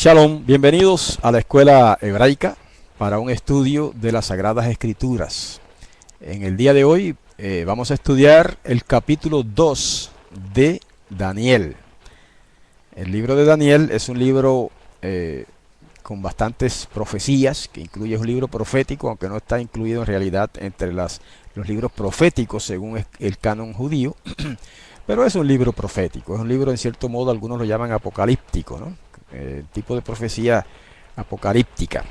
Shalom, bienvenidos a la Escuela Hebraica para un estudio de las Sagradas Escrituras. En el día de hoy vamos a estudiar el capítulo 2 de Daniel. El libro de Daniel es un libro con bastantes profecías, que incluye un libro profético, aunque no está incluido en realidad entre los libros proféticos según el canon judío, pero es un libro profético, es un libro en cierto modo, algunos lo llaman apocalíptico, ¿no? Tipo de profecía apocalíptica.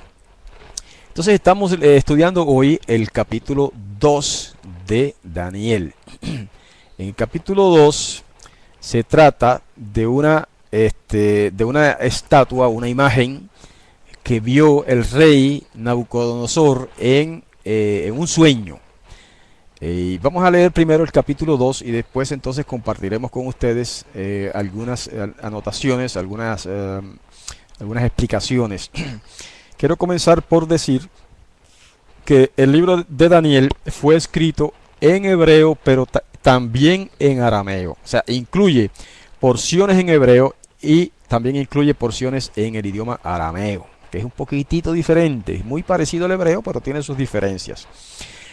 Entonces estamos estudiando hoy el capítulo 2 de Daniel. En el capítulo 2 se trata de una estatua, una imagen que vio el rey Nabucodonosor en un sueño. Y vamos a leer primero el capítulo 2 y después entonces compartiremos con ustedes algunas anotaciones, algunas explicaciones. Quiero comenzar por decir que el libro de Daniel fue escrito en hebreo, pero también en arameo. O sea, incluye porciones en hebreo y también incluye porciones en el idioma arameo, que es un poquitito diferente, muy parecido al hebreo, pero tiene sus diferencias.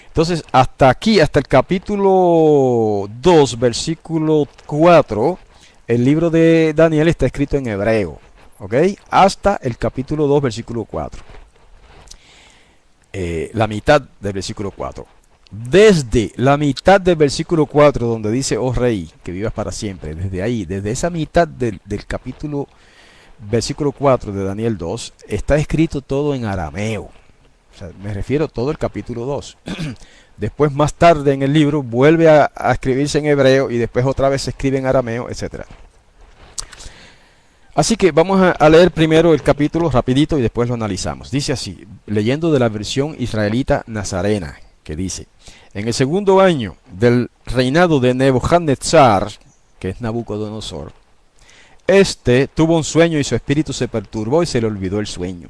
Entonces, hasta aquí, hasta el capítulo 2, versículo 4, el libro de Daniel está escrito en hebreo. ¿Ok? Hasta el capítulo 2, versículo 4. La mitad del versículo 4. Desde la mitad del versículo 4, donde dice, oh rey, que vivas para siempre, desde ahí, desde esa mitad del capítulo, versículo 4 de Daniel 2, está escrito todo en arameo. O sea, me refiero a todo el capítulo 2. Después, más tarde en el libro, vuelve a escribirse en hebreo y después otra vez se escribe en arameo, etc. Así que vamos a leer primero el capítulo rapidito y después lo analizamos. Dice así, leyendo de la versión israelita nazarena, que dice: en el segundo año del reinado de Nebuchadnezzar, que es Nabucodonosor, este tuvo un sueño y su espíritu se perturbó y se le olvidó el sueño.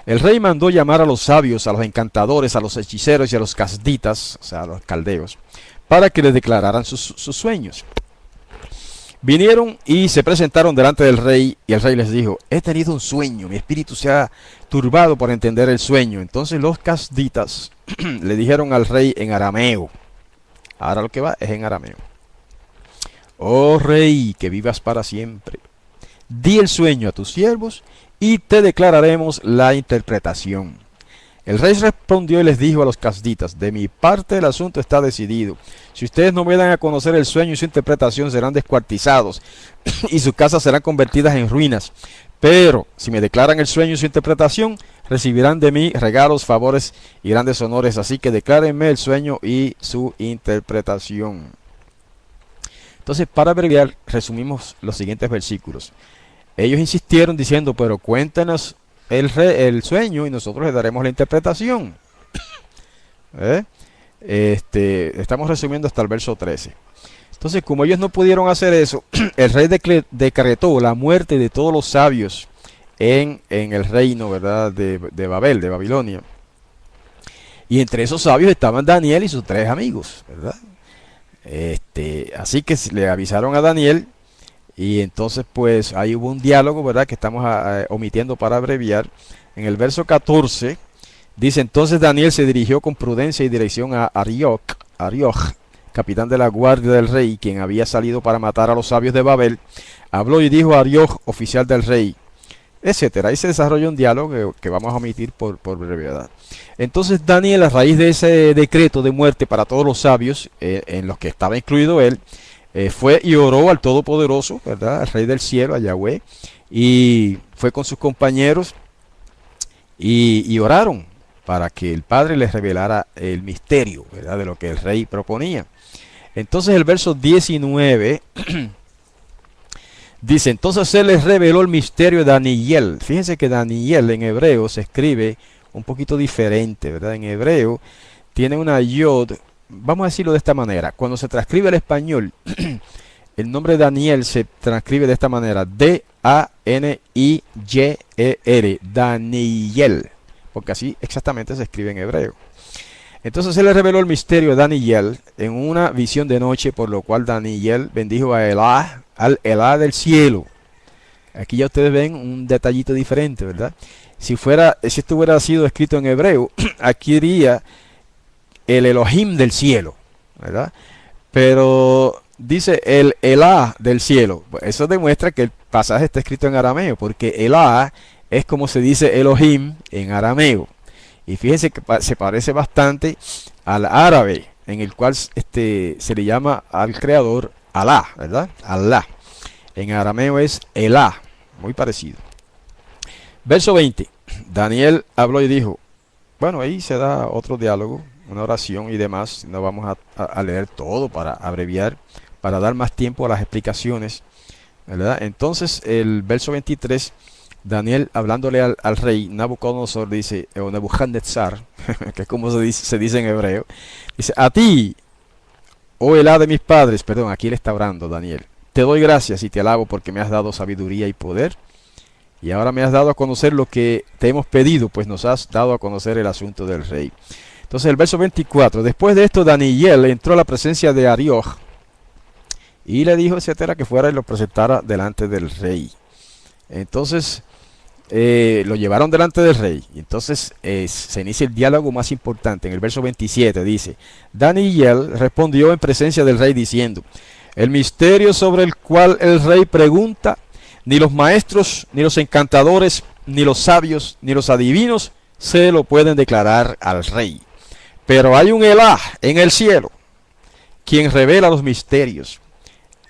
El rey mandó llamar a los sabios, a los encantadores, a los hechiceros y a los casditas, o sea, a los caldeos, para que le declararan sus sueños. Vinieron y se presentaron delante del rey, y el rey les dijo: he tenido un sueño, mi espíritu se ha turbado por entender el sueño. Entonces los casditas le dijeron al rey en arameo, ahora lo que va es en arameo: oh rey, que vivas para siempre, di el sueño a tus siervos y te declararemos la interpretación. El rey respondió y les dijo a los casditas: de mi parte el asunto está decidido. Si ustedes no me dan a conocer el sueño y su interpretación, serán descuartizados y sus casas serán convertidas en ruinas. Pero si me declaran el sueño y su interpretación, recibirán de mí regalos, favores y grandes honores. Así que declárenme el sueño y su interpretación. Entonces, para abreviar, resumimos los siguientes versículos. Ellos insistieron diciendo: pero cuéntenos el sueño y nosotros le daremos la interpretación. Estamos resumiendo hasta el verso 13. Entonces, como ellos no pudieron hacer eso, el rey decretó la muerte de todos los sabios en el reino, ¿verdad?, de Babel, de Babilonia. Y entre esos sabios estaban Daniel y sus 3 amigos, ¿verdad? Así que le avisaron a Daniel. Y entonces pues ahí hubo un diálogo, ¿verdad?, que estamos omitiendo para abreviar. En el verso 14 dice: entonces Daniel se dirigió con prudencia y dirección a Arioch, capitán de la guardia del rey, quien había salido para matar a los sabios de Babel. Habló y dijo a Arioch, oficial del rey, etcétera. Ahí se desarrolla un diálogo que vamos a omitir por brevedad. Entonces Daniel, a raíz de ese decreto de muerte para todos los sabios, en los que estaba incluido él, fue y oró al Todopoderoso, ¿verdad?, al Rey del Cielo, a Yahweh, y fue con sus compañeros y oraron para que el Padre les revelara el misterio, ¿verdad?, de lo que el rey proponía. Entonces el verso 19 dice: entonces se les reveló el misterio de Daniel. Fíjense que Daniel en hebreo se escribe un poquito diferente, ¿verdad? En hebreo tiene una yod. Vamos a decirlo de esta manera: cuando se transcribe al español, el nombre Daniel se transcribe de esta manera: D-A-N-I-Y-E-L, Daniel, porque así exactamente se escribe en hebreo. Entonces se le reveló el misterio de Daniel en una visión de noche, por lo cual Daniel bendijo a Elá, al Elá del cielo. Aquí ya ustedes ven un detallito diferente, ¿verdad? Si esto hubiera sido escrito en hebreo, aquí iría el Elohim del cielo, ¿verdad? Pero dice el Elah del cielo. Pues eso demuestra que el pasaje está escrito en arameo, porque Elah es como se dice Elohim en arameo. Y fíjense que se parece bastante al árabe, en el cual se le llama al creador Alá, ¿verdad? Alá. En arameo es Elah, muy parecido. Verso 20. Daniel habló y dijo, bueno, ahí se da otro diálogo, una oración y demás. No vamos a leer todo para abreviar, para dar más tiempo a las explicaciones, ¿verdad? Entonces, el verso 23, Daniel hablándole al rey Nabucodonosor dice, o Nebuchadnezzar, que es como se dice en hebreo, dice, a ti, oh Elá de mis padres, perdón, aquí le está hablando Daniel, te doy gracias y te alabo porque me has dado sabiduría y poder, y ahora me has dado a conocer lo que te hemos pedido, pues nos has dado a conocer el asunto del rey. Entonces el verso 24, después de esto Daniel entró a la presencia de Arioch y le dijo, etcétera, que fuera y lo presentara delante del rey. Entonces lo llevaron delante del rey. Entonces se inicia el diálogo más importante. En el verso 27 dice, Daniel respondió en presencia del rey diciendo, el misterio sobre el cual el rey pregunta, ni los maestros, ni los encantadores, ni los sabios, ni los adivinos se lo pueden declarar al rey. Pero hay un Elah en el cielo, quien revela los misterios.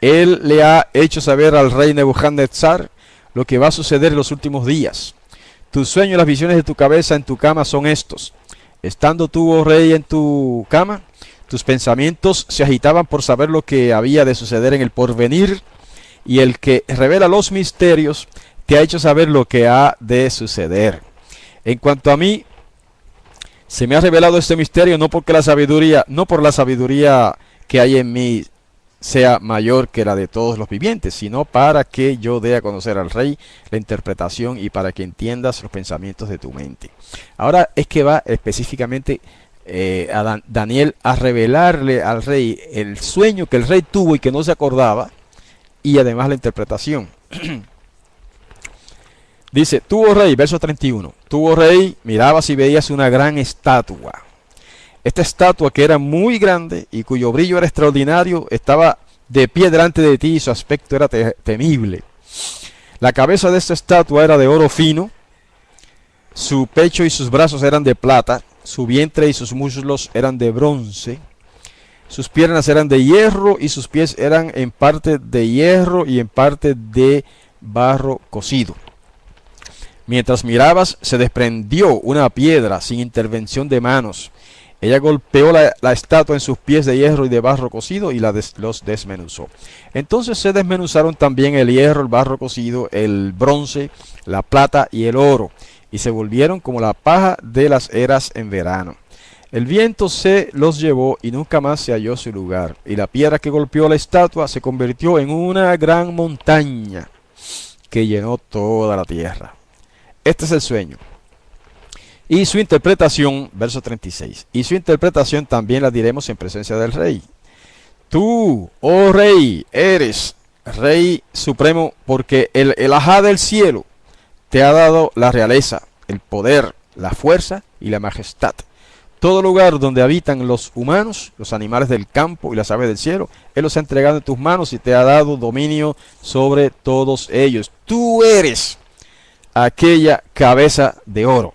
Él le ha hecho saber al rey Nebuchadnezzar lo que va a suceder en los últimos días. Tus sueños y las visiones de tu cabeza en tu cama son estos. Estando tú, oh rey, en tu cama, tus pensamientos se agitaban por saber lo que había de suceder en el porvenir, y el que revela los misterios te ha hecho saber lo que ha de suceder. En cuanto a mí, se me ha revelado este misterio no por la sabiduría que hay en mí sea mayor que la de todos los vivientes, sino para que yo dé a conocer al rey la interpretación y para que entiendas los pensamientos de tu mente. Ahora es que va específicamente a Daniel a revelarle al rey el sueño que el rey tuvo y que no se acordaba, y además la interpretación. Dice, tú, oh rey, verso 31, tú, oh rey, mirabas y veías una gran estatua. Esta estatua, que era muy grande y cuyo brillo era extraordinario, estaba de pie delante de ti y su aspecto era temible. La cabeza de esta estatua era de oro fino, su pecho y sus brazos eran de plata, su vientre y sus muslos eran de bronce, sus piernas eran de hierro y sus pies eran en parte de hierro y en parte de barro cocido. Mientras mirabas, se desprendió una piedra sin intervención de manos. Ella golpeó la estatua en sus pies de hierro y de barro cocido y los desmenuzó. Entonces se desmenuzaron también el hierro, el barro cocido, el bronce, la plata y el oro, y se volvieron como la paja de las eras en verano. El viento se los llevó y nunca más se halló su lugar, y la piedra que golpeó la estatua se convirtió en una gran montaña que llenó toda la tierra. Este es el sueño. Y su interpretación, verso 36. Y su interpretación también la diremos en presencia del rey. Tú, oh rey, eres rey supremo, porque el Elahá del cielo te ha dado la realeza, el poder, la fuerza y la majestad. Todo lugar donde habitan los humanos, los animales del campo y las aves del cielo, Él los ha entregado en tus manos y te ha dado dominio sobre todos ellos. Tú eres aquella cabeza de oro.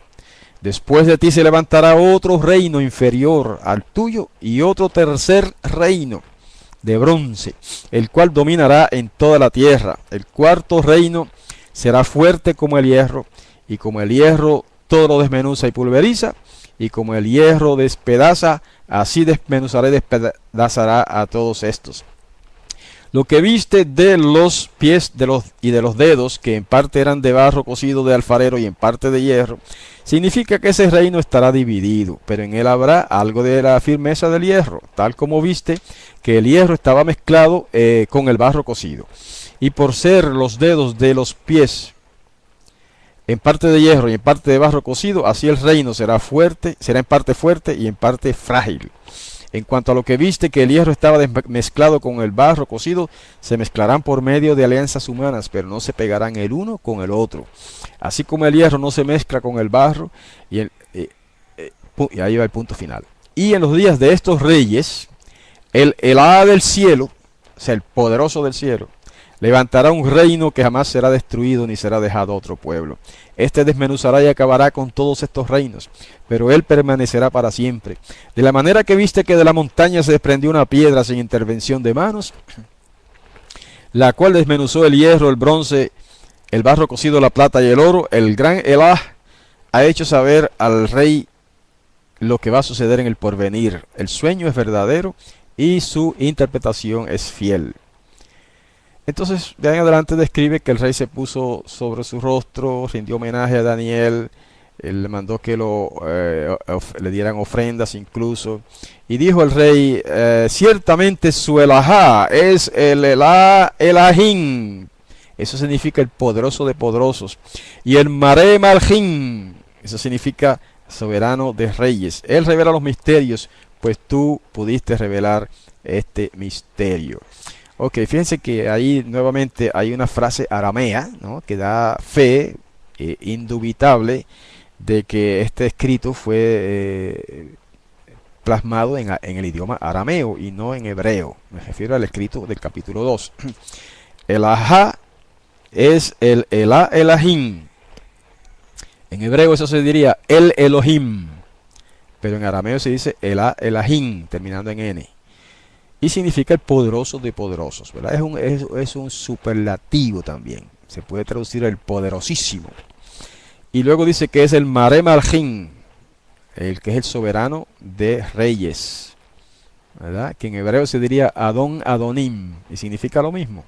Después de ti se levantará otro reino inferior al tuyo y otro tercer reino de bronce, el cual dominará en toda la tierra. El cuarto reino será fuerte como el hierro, y como el hierro todo lo desmenuza y pulveriza, y como el hierro despedaza, así desmenuzará y despedazará a todos estos. Lo que viste de los pies y de los dedos, que en parte eran de barro cocido de alfarero y en parte de hierro, significa que ese reino estará dividido, pero en él habrá algo de la firmeza del hierro, tal como viste que el hierro estaba mezclado con el barro cocido. Y por ser los dedos de los pies en parte de hierro y en parte de barro cocido, así el reino será fuerte, será en parte fuerte y en parte frágil. En cuanto a lo que viste que el hierro estaba mezclado con el barro cocido, se mezclarán por medio de alianzas humanas, pero no se pegarán el uno con el otro. Así como el hierro no se mezcla con el barro, y ahí va el punto final. Y en los días de estos reyes, el Elá del cielo, o sea, el poderoso del cielo, levantará un reino que jamás será destruido ni será dejado a otro pueblo. Este desmenuzará y acabará con todos estos reinos, pero él permanecerá para siempre. De la manera que viste que de la montaña se desprendió una piedra sin intervención de manos, la cual desmenuzó el hierro, el bronce, el barro cocido, la plata y el oro, el gran Elá ha hecho saber al rey lo que va a suceder en el porvenir. El sueño es verdadero y su interpretación es fiel. Entonces, de ahí en adelante describe que el rey se puso sobre su rostro, rindió homenaje a Daniel, él le mandó que le dieran ofrendas incluso, y dijo el rey, ciertamente su Elahá es el Elá Elahim, eso significa el poderoso de poderosos, y el Mare Malhim, eso significa soberano de reyes. Él revela los misterios, pues tú pudiste revelar este misterio. Ok, fíjense que ahí nuevamente hay una frase aramea, ¿no?, que da fe indubitable de que este escrito fue plasmado en el idioma arameo y no en hebreo. Me refiero al escrito del capítulo 2. El Ajá es el Elá Elahim. En hebreo eso se diría el Elohim, pero en arameo se dice Elá Elahim, terminando en N. Y significa el poderoso de poderosos, ¿verdad? Es un superlativo también. Se puede traducir el poderosísimo. Y luego dice que es el Mare Malhim, el que es el soberano de reyes, ¿verdad? Que en hebreo se diría Adon Adonim, y significa lo mismo.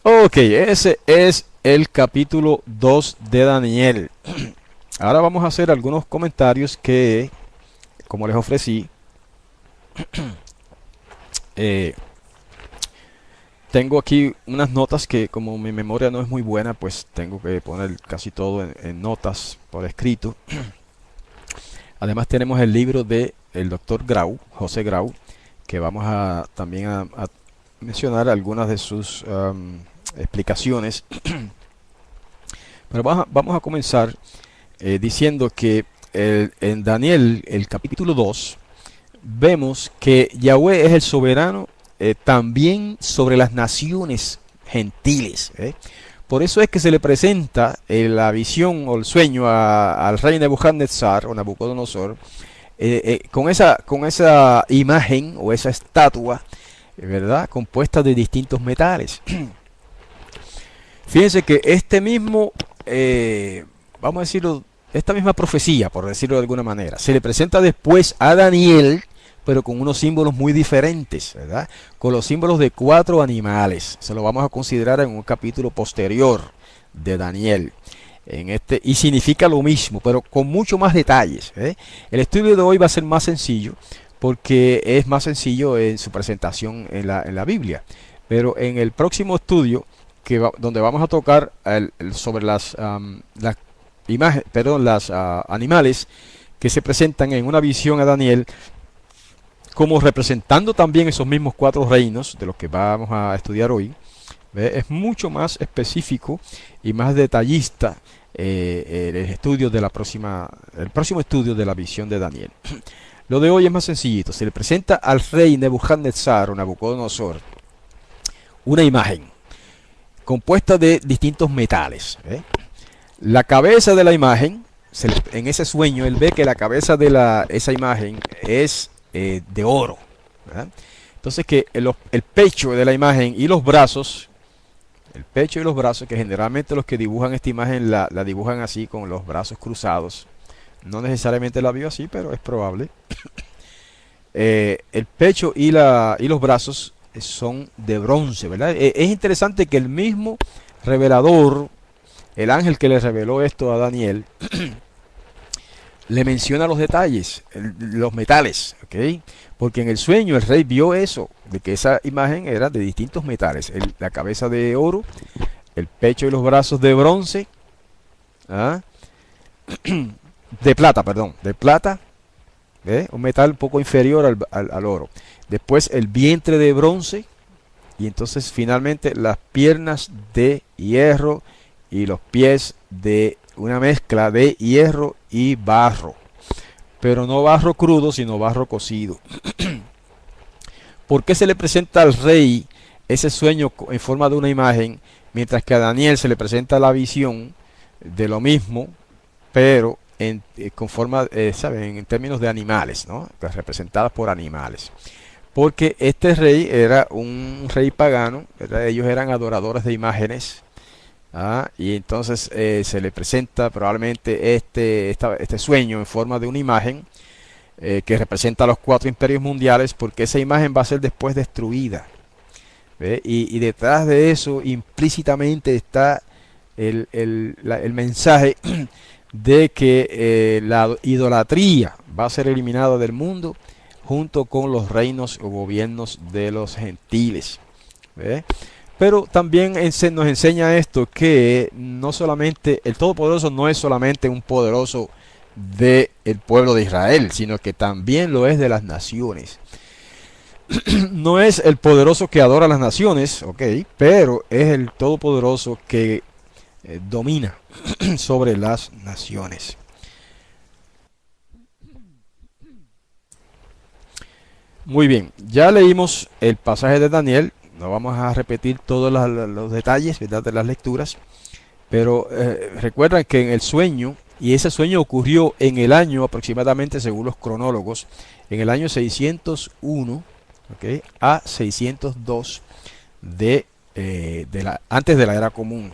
Ok, ese es el capítulo 2 de Daniel. Ahora vamos a hacer algunos comentarios que, como les ofrecí, tengo aquí unas notas que, como mi memoria no es muy buena, pues tengo que poner casi todo en notas por escrito. Además tenemos el libro de el doctor Grau, José Grau, que vamos a también a mencionar algunas de sus explicaciones. Pero vamos a comenzar diciendo que en Daniel, el capítulo 2, vemos que Yahweh es el soberano también sobre las naciones gentiles. Por eso es que se le presenta la visión o el sueño al rey Nebuchadnezzar o Nabucodonosor con esa imagen o esa estatua, ¿verdad?, compuesta de distintos metales. Fíjense que este mismo, vamos a decirlo, esta misma profecía, por decirlo de alguna manera, se le presenta después a Daniel, pero con unos símbolos muy diferentes, ¿verdad? Con los símbolos de 4 animales. Se lo vamos a considerar en un capítulo posterior de Daniel. Y significa lo mismo, pero con mucho más detalles. El estudio de hoy va a ser más sencillo, porque es más sencillo en su presentación en la Biblia. Pero en el próximo estudio, donde vamos a tocar sobre las animales que se presentan en una visión a Daniel, como representando también esos mismos 4 reinos de los que vamos a estudiar hoy, es mucho más específico y más detallista el próximo estudio de la visión de Daniel. Lo de hoy es más sencillito. Se le presenta al rey Nebuchadnezzar o Nabucodonosor una imagen compuesta de distintos metales. La cabeza de la imagen, en ese sueño, él ve que la cabeza de esa imagen es de oro, ¿verdad? Entonces que el pecho de la imagen y los brazos, que generalmente los que dibujan esta imagen la dibujan así con los brazos cruzados, no necesariamente la vio así, pero es probable. El pecho y los brazos son de bronce, ¿verdad? Es interesante que el mismo revelador, el ángel que le reveló esto a Daniel, le menciona los detalles, los metales, ¿ok? Porque en el sueño el rey vio eso, de que esa imagen era de distintos metales. La cabeza de oro, el pecho y los brazos de bronce, de plata, un metal un poco inferior al oro. Después el vientre de bronce y entonces finalmente las piernas de hierro y los pies de una mezcla de hierro y barro. Pero no barro crudo, sino barro cocido. ¿Por qué se le presenta al rey ese sueño en forma de una imagen, mientras que a Daniel se le presenta la visión de lo mismo, pero con forma, ¿saben? En términos de animales, ¿no? Representadas por animales? Porque este rey era un rey pagano, ¿verdad? Ellos eran adoradores de imágenes. Y entonces se le presenta probablemente este sueño en forma de una imagen que representa a los 4 imperios mundiales, porque esa imagen va a ser después destruida. ¿Ve? Y detrás de eso implícitamente está el mensaje de que la idolatría va a ser eliminada del mundo junto con los reinos o gobiernos de los gentiles. ¿Ve? Pero también nos enseña esto, que no solamente el Todopoderoso no es solamente un poderoso del pueblo de Israel, sino que también lo es de las naciones. No es el poderoso que adora a las naciones, ok, pero es el Todopoderoso que domina sobre las naciones. Muy bien, ya leímos el pasaje de Daniel. No vamos a repetir todos los detalles, ¿verdad?, de las lecturas, pero recuerdan que en el sueño, y ese sueño ocurrió en el año aproximadamente, según los cronólogos, en el año 601, ¿okay?, a 602 antes de la era común.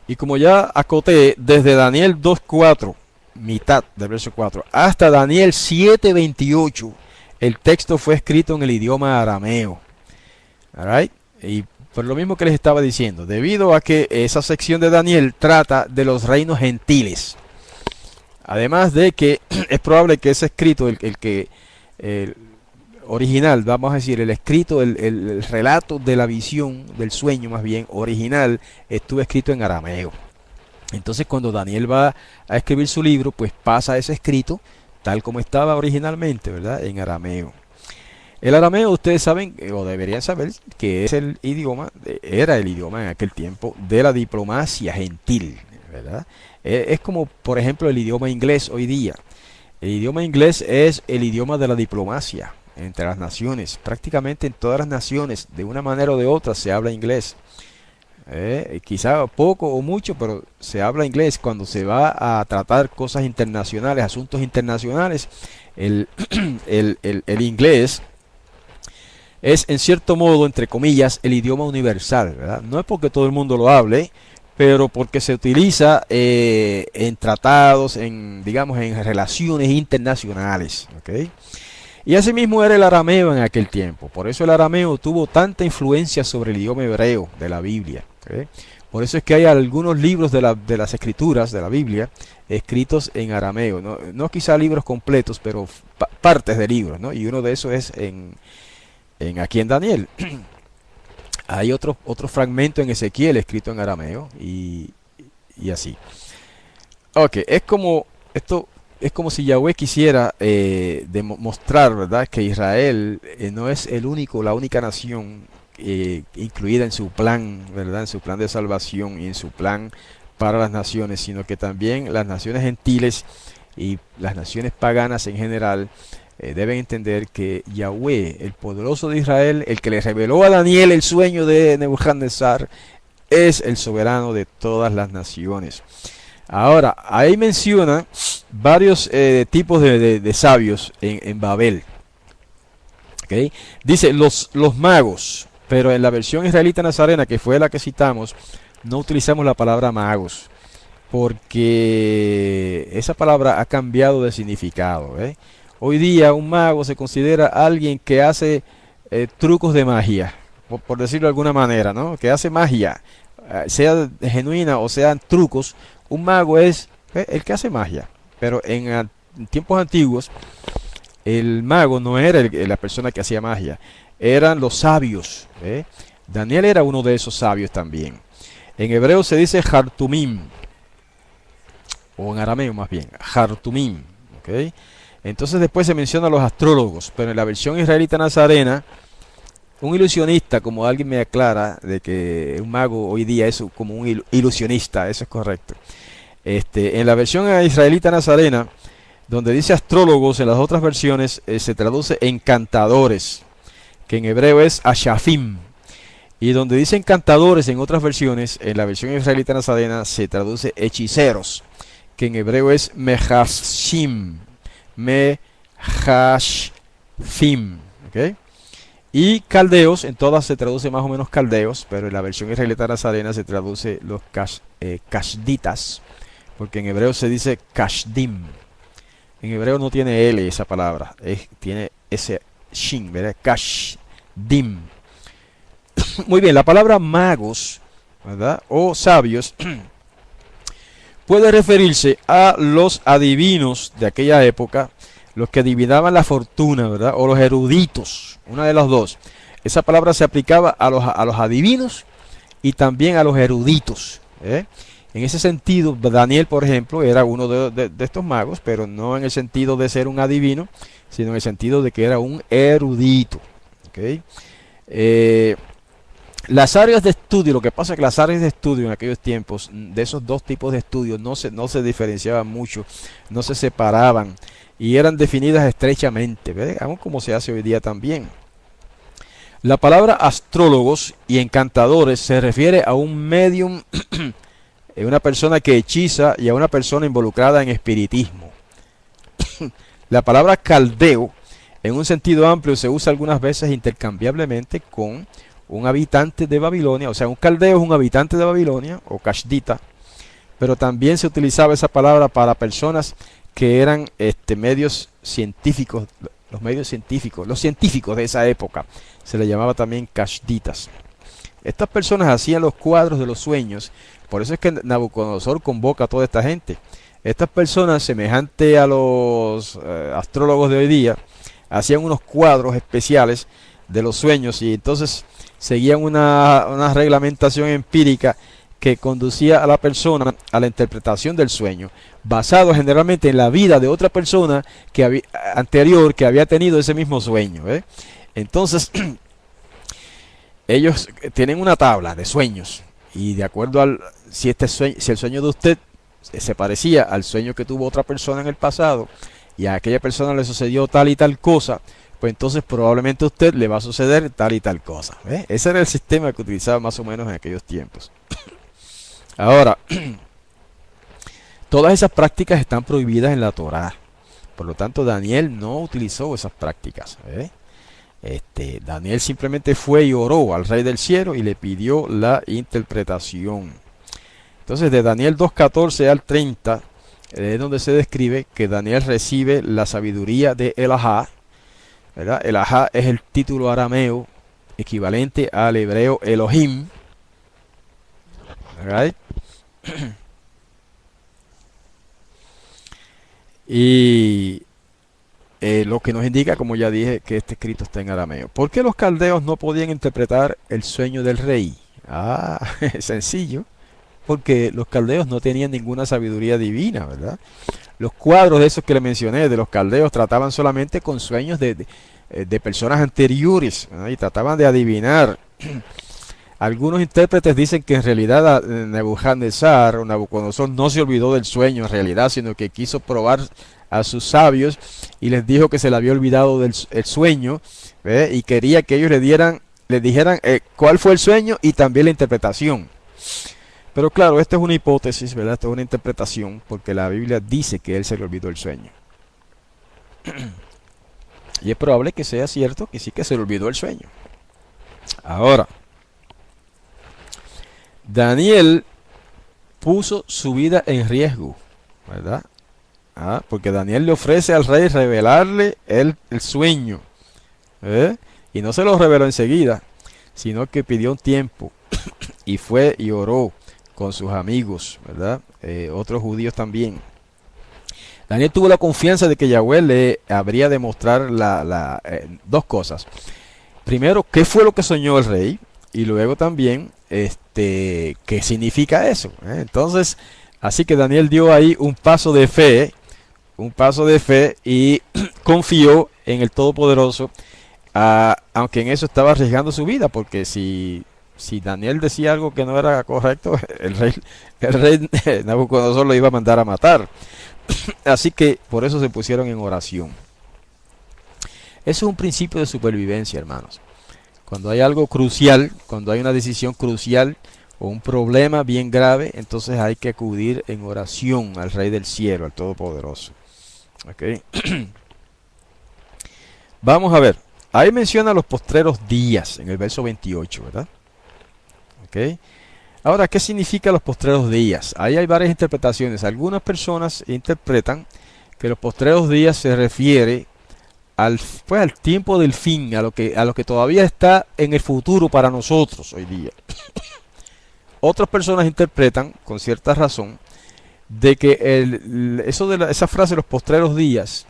Y como ya acoté, desde Daniel 2.4, mitad del verso 4, hasta Daniel 7.28, el texto fue escrito en el idioma arameo. Alright? Y por lo mismo que les estaba diciendo, debido a que esa sección de Daniel trata de los reinos gentiles. Además de que es probable que ese escrito, el original, vamos a decir, el escrito, el relato de la visión, del sueño más bien, original, estuvo escrito en arameo. Entonces cuando Daniel va a escribir su libro, pues pasa ese escrito tal como estaba originalmente, ¿verdad?, en arameo. El arameo, ustedes saben, o deberían saber, que es era el idioma en aquel tiempo de la diplomacia gentil, ¿verdad? Es como, por ejemplo, el idioma inglés hoy día. El idioma inglés es el idioma de la diplomacia entre las naciones. Prácticamente en todas las naciones, de una manera o de otra, se habla inglés. Quizá poco o mucho, pero se habla inglés. Cuando se va a tratar cosas internacionales, asuntos internacionales, el inglés es, en cierto modo, entre comillas, el idioma universal, ¿verdad? No es porque todo el mundo lo hable, pero porque se utiliza en tratados, digamos, en relaciones internacionales, ¿okay? Y asimismo era el arameo en aquel tiempo. Por eso el arameo tuvo tanta influencia sobre el idioma hebreo de la Biblia, ¿okay? Por eso es que hay algunos libros de las escrituras de la Biblia escritos en arameo. No quizá libros completos, pero partes de libros, ¿no? Y uno de esos es aquí en Daniel. Hay otro fragmento en Ezequiel escrito en arameo y así. Ok, es como si Yahweh quisiera demostrar, ¿verdad?, que Israel no es la única nación incluida en su plan, ¿verdad?, en su plan de salvación y en su plan para las naciones, sino que también las naciones gentiles y las naciones paganas en general deben entender que Yahweh, el poderoso de Israel, el que le reveló a Daniel el sueño de Nebuchadnezzar, es el soberano de todas las naciones. Ahora, ahí menciona varios tipos de sabios en Babel. ¿Okay? Dice los magos, pero en la versión israelita nazarena, que fue la que citamos, no utilizamos la palabra magos, porque esa palabra ha cambiado de significado. Hoy día un mago se considera alguien que hace trucos de magia, por decirlo de alguna manera, ¿no? Que hace magia, sea genuina o sean trucos. Un mago es el que hace magia. Pero en tiempos antiguos, el mago no era la persona que hacía magia, eran los sabios. Daniel era uno de esos sabios también. En hebreo se dice Hartumim, o en arameo más bien, Hartumim. ¿ok? Entonces después se menciona a los astrólogos, pero en la versión israelita nazarena, un ilusionista, como alguien me aclara, de que un mago hoy día es como un ilusionista, eso es correcto. En la versión israelita nazarena, donde dice astrólogos, en las otras versiones se traduce encantadores, que en hebreo es ashafim. Y donde dice encantadores en otras versiones, en la versión israelita nazarena se traduce hechiceros, que en hebreo es mehashim, mehashfim, ¿ok? Y caldeos, en todas se traduce más o menos caldeos, pero en la versión israelita nazarena se traduce los kashditas, porque en hebreo se dice kashdim. En hebreo no tiene L esa palabra, tiene ese shin, ¿verdad? Kashdim. Muy bien, la palabra magos, ¿verdad? O sabios puede referirse a los adivinos de aquella época, los que adivinaban la fortuna, ¿verdad? O los eruditos, una de las dos. Esa palabra se aplicaba a los adivinos y también a los eruditos, ¿eh? En ese sentido, Daniel, por ejemplo, era uno de estos magos, pero no en el sentido de ser un adivino, sino en el sentido de que era un erudito, ¿ok? Las áreas de estudio, lo que pasa es que las áreas de estudio en aquellos tiempos, de esos dos tipos de estudios, no se diferenciaban mucho, no se separaban y eran definidas estrechamente, ¿verdad? Aún como se hace hoy día también. La palabra astrólogos y encantadores se refiere a un medium, una persona que hechiza, y a una persona involucrada en espiritismo. La palabra caldeo, en un sentido amplio, se usa algunas veces intercambiablemente con un habitante de Babilonia, o sea, un caldeo es un habitante de Babilonia, o kashdita, pero también se utilizaba esa palabra para personas que eran medios científicos, los científicos de esa época, se les llamaba también kashditas. Estas personas hacían los cuadros de los sueños, por eso es que Nabucodonosor convoca a toda esta gente. Estas personas, semejante a los astrólogos de hoy día, hacían unos cuadros especiales de los sueños y entonces seguían una reglamentación empírica que conducía a la persona a la interpretación del sueño, basado generalmente en la vida de otra persona anterior que había tenido ese mismo sueño, ¿eh? Entonces, ellos tienen una tabla de sueños y de acuerdo al si el sueño de usted se parecía al sueño que tuvo otra persona en el pasado y a aquella persona le sucedió tal y tal cosa, pues entonces probablemente a usted le va a suceder tal y tal cosa, ¿eh? Ese era el sistema que utilizaba más o menos en aquellos tiempos. Ahora, todas esas prácticas están prohibidas en la Torá. Por lo tanto, Daniel no utilizó esas prácticas, ¿eh? Daniel simplemente fue y oró al Rey del Cielo y le pidió la interpretación. Entonces, de Daniel 2:14 al 30, es donde se describe que Daniel recibe la sabiduría de Elahá, ¿verdad? Elahá es el título arameo equivalente al hebreo Elohim, ¿verdad? Y lo que nos indica, como ya dije, que este escrito está en arameo. ¿Por qué los caldeos no podían interpretar el sueño del rey? Sencillo, porque los caldeos no tenían ninguna sabiduría divina, ¿verdad? Los cuadros de esos que le mencioné, de los caldeos, trataban solamente con sueños de personas anteriores, ¿verdad? Y trataban de adivinar. Algunos intérpretes dicen que en realidad Nebuchadnezzar o Nabucodonosor no se olvidó del sueño en realidad, sino que quiso probar a sus sabios y les dijo que se le había olvidado el sueño, ¿ve? Y quería que ellos le dijeran cuál fue el sueño y también la interpretación. Pero claro, esta es una hipótesis, ¿verdad? Esta es una interpretación porque la Biblia dice que él se le olvidó el sueño. Y es probable que sea cierto que sí que se le olvidó el sueño. Ahora, Daniel puso su vida en riesgo, ¿verdad? Porque Daniel le ofrece al rey revelarle el sueño, ¿eh? Y no se lo reveló enseguida, sino que pidió un tiempo y fue y oró con sus amigos, ¿verdad? Otros judíos también. Daniel tuvo la confianza de que Yahweh le habría de mostrar dos cosas. Primero, qué fue lo que soñó el rey, y luego también qué significa eso, ¿eh? Entonces, así que Daniel dio ahí un paso de fe, un paso de fe y confió en el Todopoderoso, aunque en eso estaba arriesgando su vida, porque si Daniel decía algo que no era correcto, el rey Nabucodonosor lo iba a mandar a matar. Así que por eso se pusieron en oración. Eso es un principio de supervivencia, hermanos. Cuando hay algo crucial, cuando hay una decisión crucial o un problema bien grave, entonces hay que acudir en oración al Rey del Cielo, al Todopoderoso. ¿Okay? Vamos a ver. Ahí menciona los postreros días en el verso 28, ¿verdad? ¿Okay? Ahora, ¿qué significa los postreros días? Ahí hay varias interpretaciones. Algunas personas interpretan que los postreros días se refiere al tiempo del fin, a lo que todavía está en el futuro para nosotros hoy día. Otras personas interpretan, con cierta razón, de que esa frase, los postreros días,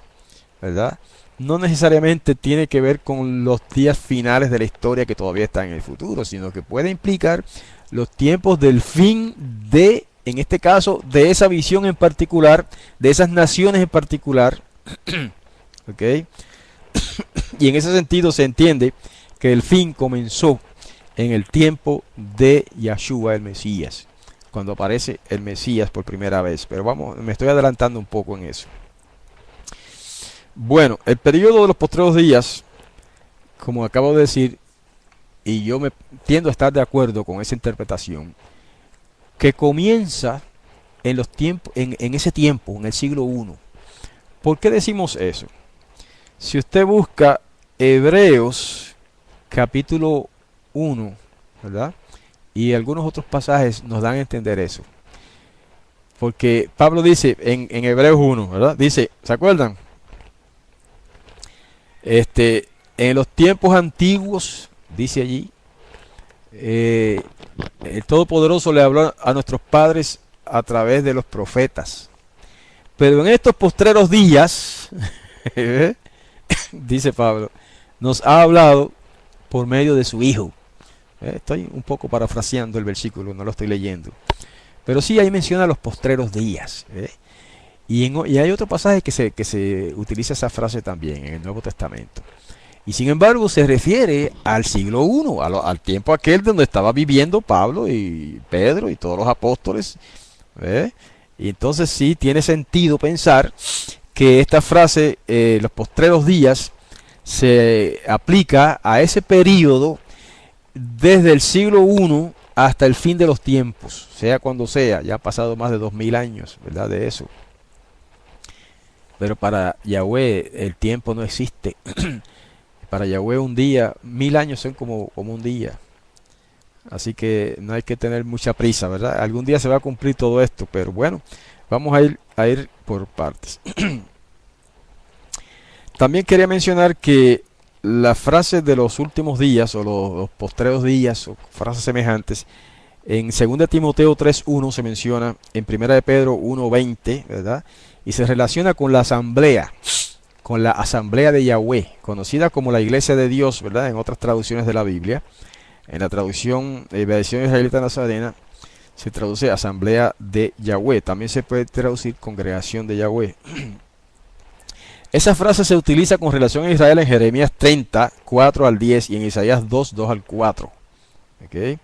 ¿verdad?, no necesariamente tiene que ver con los días finales de la historia que todavía están en el futuro, sino que puede implicar los tiempos del fin en este caso, de esa visión en particular, de esas naciones en particular. ¿Ok? Y en ese sentido se entiende que el fin comenzó en el tiempo de Yahshua el Mesías, cuando aparece el Mesías por primera vez. Pero me estoy adelantando un poco en eso. Bueno, el periodo de los postreros días, como acabo de decir, y yo me tiendo a estar de acuerdo con esa interpretación, que comienza en los tiempos, en ese tiempo, en el siglo I. ¿Por qué decimos eso? Si usted busca Hebreos capítulo 1, ¿verdad?, y algunos otros pasajes nos dan a entender eso. Porque Pablo dice en Hebreos 1, ¿verdad? Dice, ¿se acuerdan? En los tiempos antiguos, dice allí, el Todopoderoso le habló a nuestros padres a través de los profetas. Pero en estos postreros días, dice Pablo, nos ha hablado por medio de su Hijo. Estoy un poco parafraseando el versículo, no lo estoy leyendo. Pero sí, ahí menciona los postreros días. Y hay otro pasaje que se utiliza esa frase también en el Nuevo Testamento. Y sin embargo se refiere al siglo I, al tiempo aquel donde estaba viviendo Pablo y Pedro y todos los apóstoles. Y entonces sí tiene sentido pensar que esta frase, los postreros días, se aplica a ese periodo desde el siglo I hasta el fin de los tiempos, sea cuando sea. Ya ha pasado más de 2000 años, ¿verdad?, de eso. Pero para Yahweh el tiempo no existe. Para Yahweh un día, 1000 años son como un día. Así que no hay que tener mucha prisa, ¿verdad? Algún día se va a cumplir todo esto, pero bueno, vamos a ir por partes. También quería mencionar que la frase de los últimos días o los postreros días o frases semejantes en 2 Timoteo 3:1 se menciona, en 1 de Pedro 1:20, ¿verdad? Y se relaciona con la asamblea de Yahweh, conocida como la Iglesia de Dios, ¿verdad?, en otras traducciones de la Biblia. En la traducción versión israelita nazarena se traduce asamblea de Yahweh. También se puede traducir congregación de Yahweh. Esa frase se utiliza con relación a Israel en Jeremías 30, 4 al 10 y en Isaías 2, 2 al 4. ¿Okay?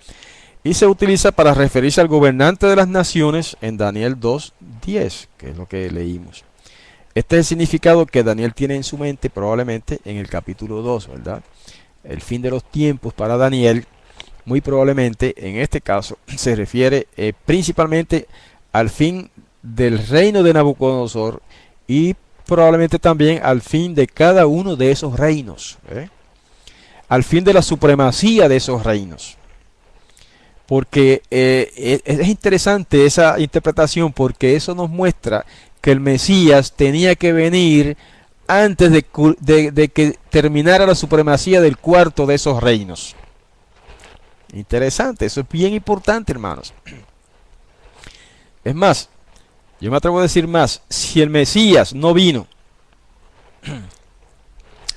Y se utiliza para referirse al gobernante de las naciones en Daniel 2, 10, que es lo que leímos. Este es el significado que Daniel tiene en su mente probablemente en el capítulo 2, ¿verdad? El fin de los tiempos para Daniel, muy probablemente en este caso, se refiere principalmente al fin del reino de Nabucodonosor y probablemente también al fin de cada uno de esos reinos, al fin de la supremacía de esos reinos. Porque es interesante esa interpretación, porque eso nos muestra que el Mesías tenía que venir antes de que terminara la supremacía del cuarto de esos reinos. Interesante, eso es bien importante, hermanos. Es más, yo me atrevo a decir más, si el Mesías no vino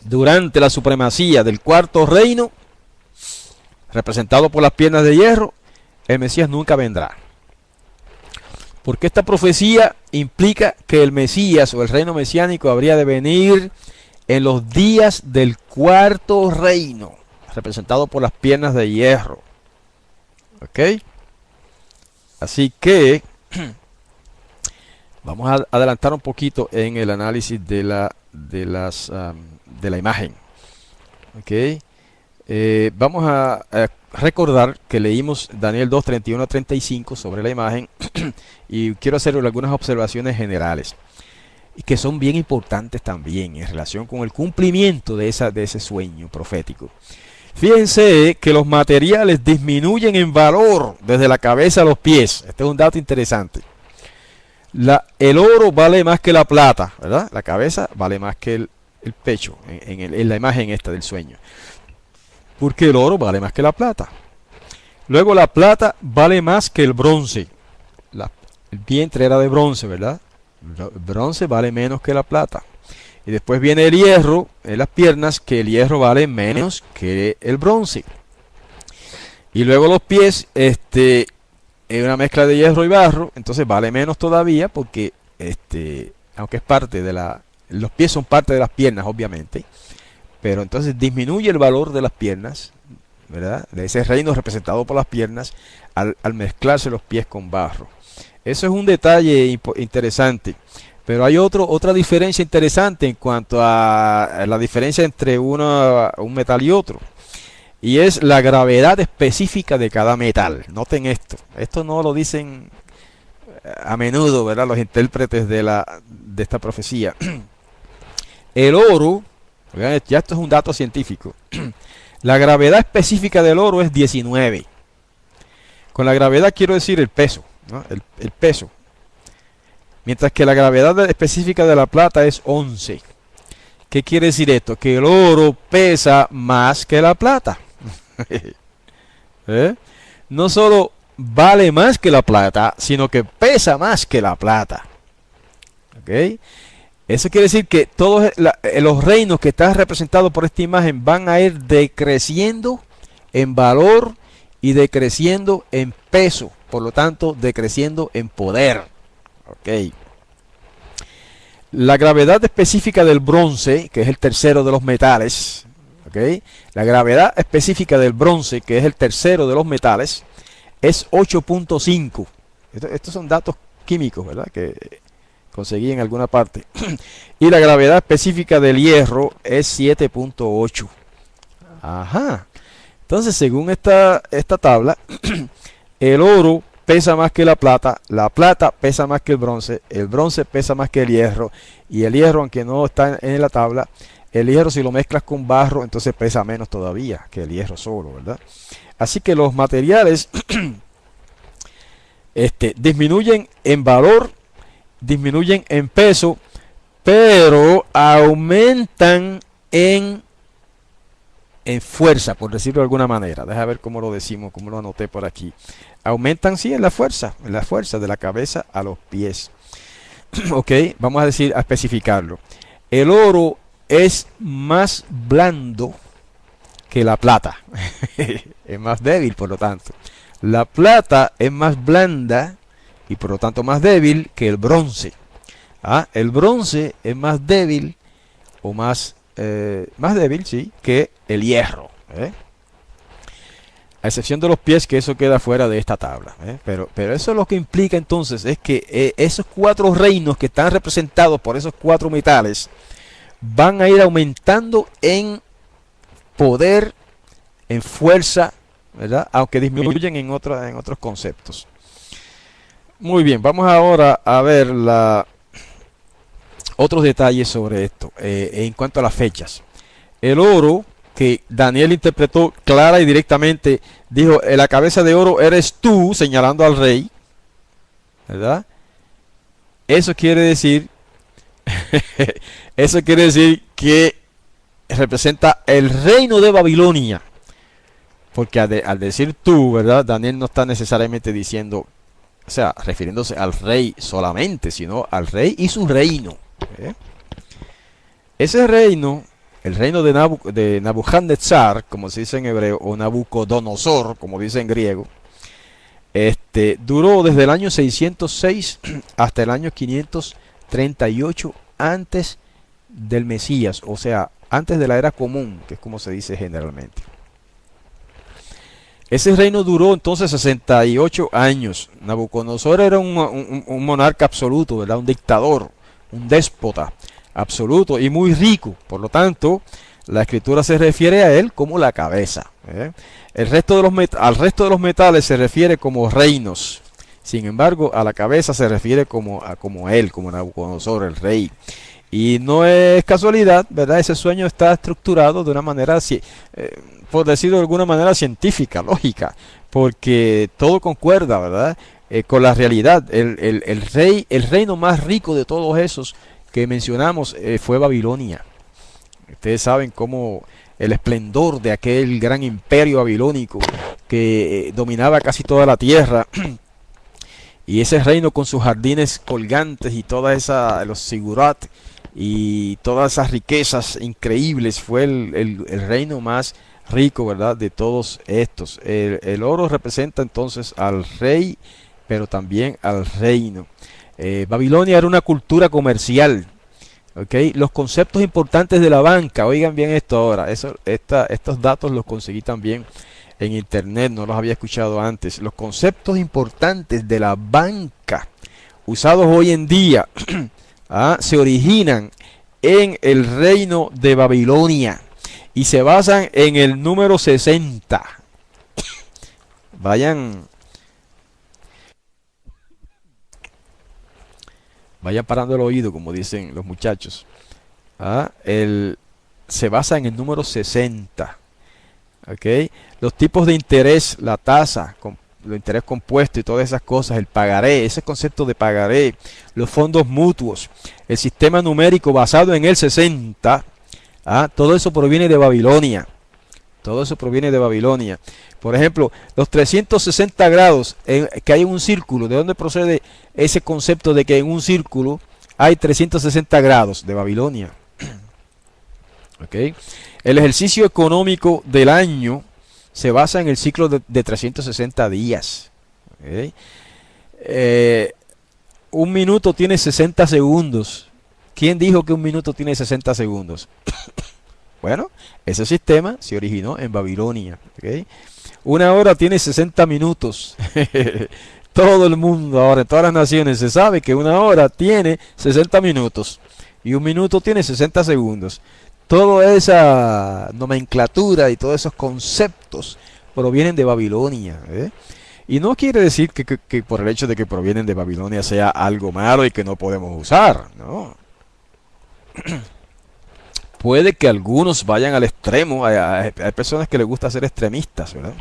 durante la supremacía del cuarto reino, representado por las piernas de hierro, el Mesías nunca vendrá. Porque esta profecía implica que el Mesías o el reino mesiánico habría de venir en los días del cuarto reino, representado por las piernas de hierro. ¿Ok? Así que vamos a adelantar un poquito en el análisis de la imagen. ¿Ok? Vamos a recordar que leímos Daniel 2, 31 a 35 sobre la imagen y quiero hacer algunas observaciones generales y que son bien importantes también en relación con el cumplimiento de ese sueño profético. Fíjense que los materiales disminuyen en valor desde la cabeza a los pies. Este es un dato interesante. El oro vale más que la plata, ¿verdad? La cabeza vale más que el pecho en la imagen esta del sueño. Porque el oro vale más que la plata. Luego la plata vale más que el bronce. El vientre era de bronce, ¿verdad? El bronce vale menos que la plata. Y después viene el hierro en las piernas, que el hierro vale menos que el bronce. Y luego los pies, es una mezcla de hierro y barro, entonces vale menos todavía porque, aunque es parte de los pies son parte de las piernas, obviamente. Pero entonces disminuye el valor de las piernas, ¿verdad? De ese reino representado por las piernas al mezclarse los pies con barro. Eso es un detalle interesante. Pero hay otra diferencia interesante en cuanto a la diferencia entre un metal y otro. Y es la gravedad específica de cada metal. Noten esto. Esto no lo dicen a menudo, ¿verdad? Los intérpretes de esta profecía. El oro, ya esto es un dato científico. La gravedad específica del oro es 19. Con la gravedad quiero decir el peso, ¿no? El peso. Mientras que la gravedad específica de la plata es 11. ¿Qué quiere decir esto? Que el oro pesa más que la plata. No solo vale más que la plata, sino que pesa más que la plata. ¿Ok? Eso quiere decir que todos los reinos que están representados por esta imagen van a ir decreciendo en valor y decreciendo en peso. Por lo tanto, decreciendo en poder. Ok. La gravedad específica del bronce, que es el tercero de los metales, ¿okay? La gravedad específica del bronce, que es el tercero de los metales, es 8.5. Estos son datos químicos, ¿verdad? Que conseguí en alguna parte. Y la gravedad específica del hierro es 7.8. Ajá. Entonces, según esta tabla, el oro pesa más que la plata pesa más que el bronce pesa más que el hierro, y el hierro, aunque no está en la tabla, el hierro si lo mezclas con barro, entonces pesa menos todavía que el hierro solo, ¿verdad? Así que los materiales disminuyen en valor, disminuyen en peso, pero aumentan en fuerza, por decirlo de alguna manera. Deja ver cómo lo decimos, cómo lo anoté por aquí. Aumentan, sí, en la fuerza de la cabeza a los pies. Ok, vamos a especificarlo. El oro es más blando que la plata. Es más débil, por lo tanto. La plata es más blanda y por lo tanto más débil que el bronce. El bronce es más débil o más débil, sí, que el hierro. A excepción de los pies, que eso queda fuera de esta tabla. Pero eso es lo que implica entonces, es que esos cuatro reinos que están representados por esos cuatro metales van a ir aumentando en poder, en fuerza, ¿verdad? Aunque disminuyen en otros conceptos. Muy bien, vamos ahora a ver otros detalles sobre esto en cuanto a las fechas. El oro que Daniel interpretó clara y directamente, dijo: la cabeza de oro eres tú, señalando al rey, ¿verdad? Eso quiere decir que representa el reino de Babilonia, porque al decir tú, ¿verdad? Daniel no está necesariamente diciendo, o sea, refiriéndose al rey solamente, sino al rey y su reino. Ese reino, el reino de Nabucodonosor, como se dice en hebreo, o Nabucodonosor, como dice en griego, Duró desde el año 606 hasta el año 538 antes del Mesías, o sea, antes de la era común, que es como se dice generalmente. Ese reino duró entonces 68 años. Nabucodonosor era un monarca absoluto, ¿verdad? Un dictador, un déspota absoluto y muy rico. Por lo tanto, la escritura se refiere a él como la cabeza. El resto de al resto de los metales se refiere como reinos. Sin embargo, a la cabeza se refiere como él, como Nabucodonosor, el rey. Y no es casualidad, ¿verdad? Ese sueño está estructurado de una manera, por decirlo de alguna manera, científica, lógica, porque todo concuerda, ¿verdad? Con la realidad. El reino más rico de todos esos que mencionamos fue Babilonia. Ustedes saben cómo el esplendor de aquel gran imperio babilónico que dominaba casi toda la tierra. Y ese reino con sus jardines colgantes y los sigurat y todas esas riquezas increíbles fue el reino más rico, ¿verdad? De todos estos. El oro representa entonces al rey, pero también al reino. Babilonia era una cultura comercial. ¿Okay? Los conceptos importantes de la banca, oigan bien esto ahora, estos datos los conseguí también en internet, no los había escuchado antes. Los conceptos importantes de la banca usados hoy en día se originan en el reino de Babilonia y se basan en el número 60. Vayan parando el oído, como dicen los muchachos. Se basa en el número 60. ¿Okay? Los tipos de interés, la tasa, el interés compuesto y todas esas cosas, el pagaré, ese concepto de pagaré, los fondos mutuos, el sistema numérico basado en el 60, todo eso proviene de Babilonia. Todo eso proviene de Babilonia. Por ejemplo, los 360 grados que hay en un círculo, ¿de dónde procede ese concepto de que en un círculo hay 360 grados? De Babilonia. ¿Okay? El ejercicio económico del año se basa en el ciclo de 360 días. ¿Okay? Un minuto tiene 60 segundos. ¿Quién dijo que un minuto tiene 60 segundos? Bueno, ese sistema se originó en Babilonia. ¿Okay? Una hora tiene 60 minutos. Todo el mundo ahora, en todas las naciones, se sabe que una hora tiene 60 minutos. Y un minuto tiene 60 segundos. Toda esa nomenclatura y todos esos conceptos provienen de Babilonia. Y no quiere decir que por el hecho de que provienen de Babilonia sea algo malo y que no podemos usar. No. Puede que algunos vayan al extremo. Hay personas que les gusta ser extremistas, ¿verdad?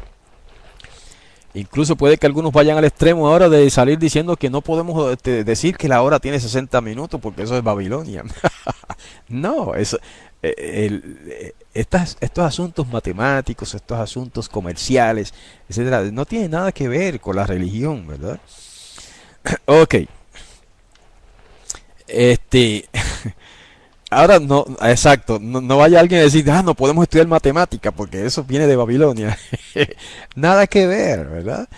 Incluso puede que algunos vayan al extremo ahora de salir diciendo que no podemos decir que la hora tiene 60 minutos porque eso es Babilonia. No, estos asuntos matemáticos, estos asuntos comerciales, etcétera, no tienen nada que ver con la religión, ¿verdad? Ok. Ahora no, exacto, no vaya alguien a decir, no podemos estudiar matemática porque eso viene de Babilonia. Nada que ver, ¿verdad?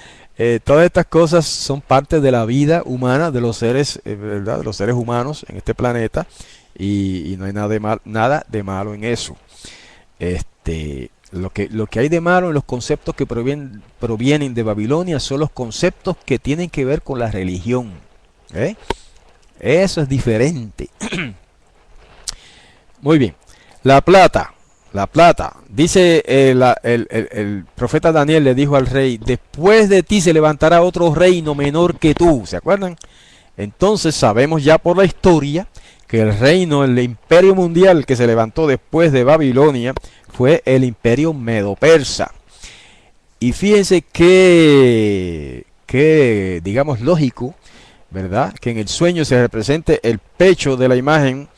Todas estas cosas son parte de la vida humana, de los seres, ¿verdad? De los seres humanos en este planeta y no hay nada de malo en eso. Lo que hay de malo en los conceptos que provienen de Babilonia son los conceptos que tienen que ver con la religión. Eso es diferente. Muy bien. La plata. Dice el profeta Daniel le dijo al rey, después de ti se levantará otro reino menor que tú. ¿Se acuerdan? Entonces sabemos ya por la historia que el imperio mundial que se levantó después de Babilonia fue el imperio medo-persa. Y fíjense que digamos lógico, ¿verdad? Que en el sueño se represente el pecho de la imagen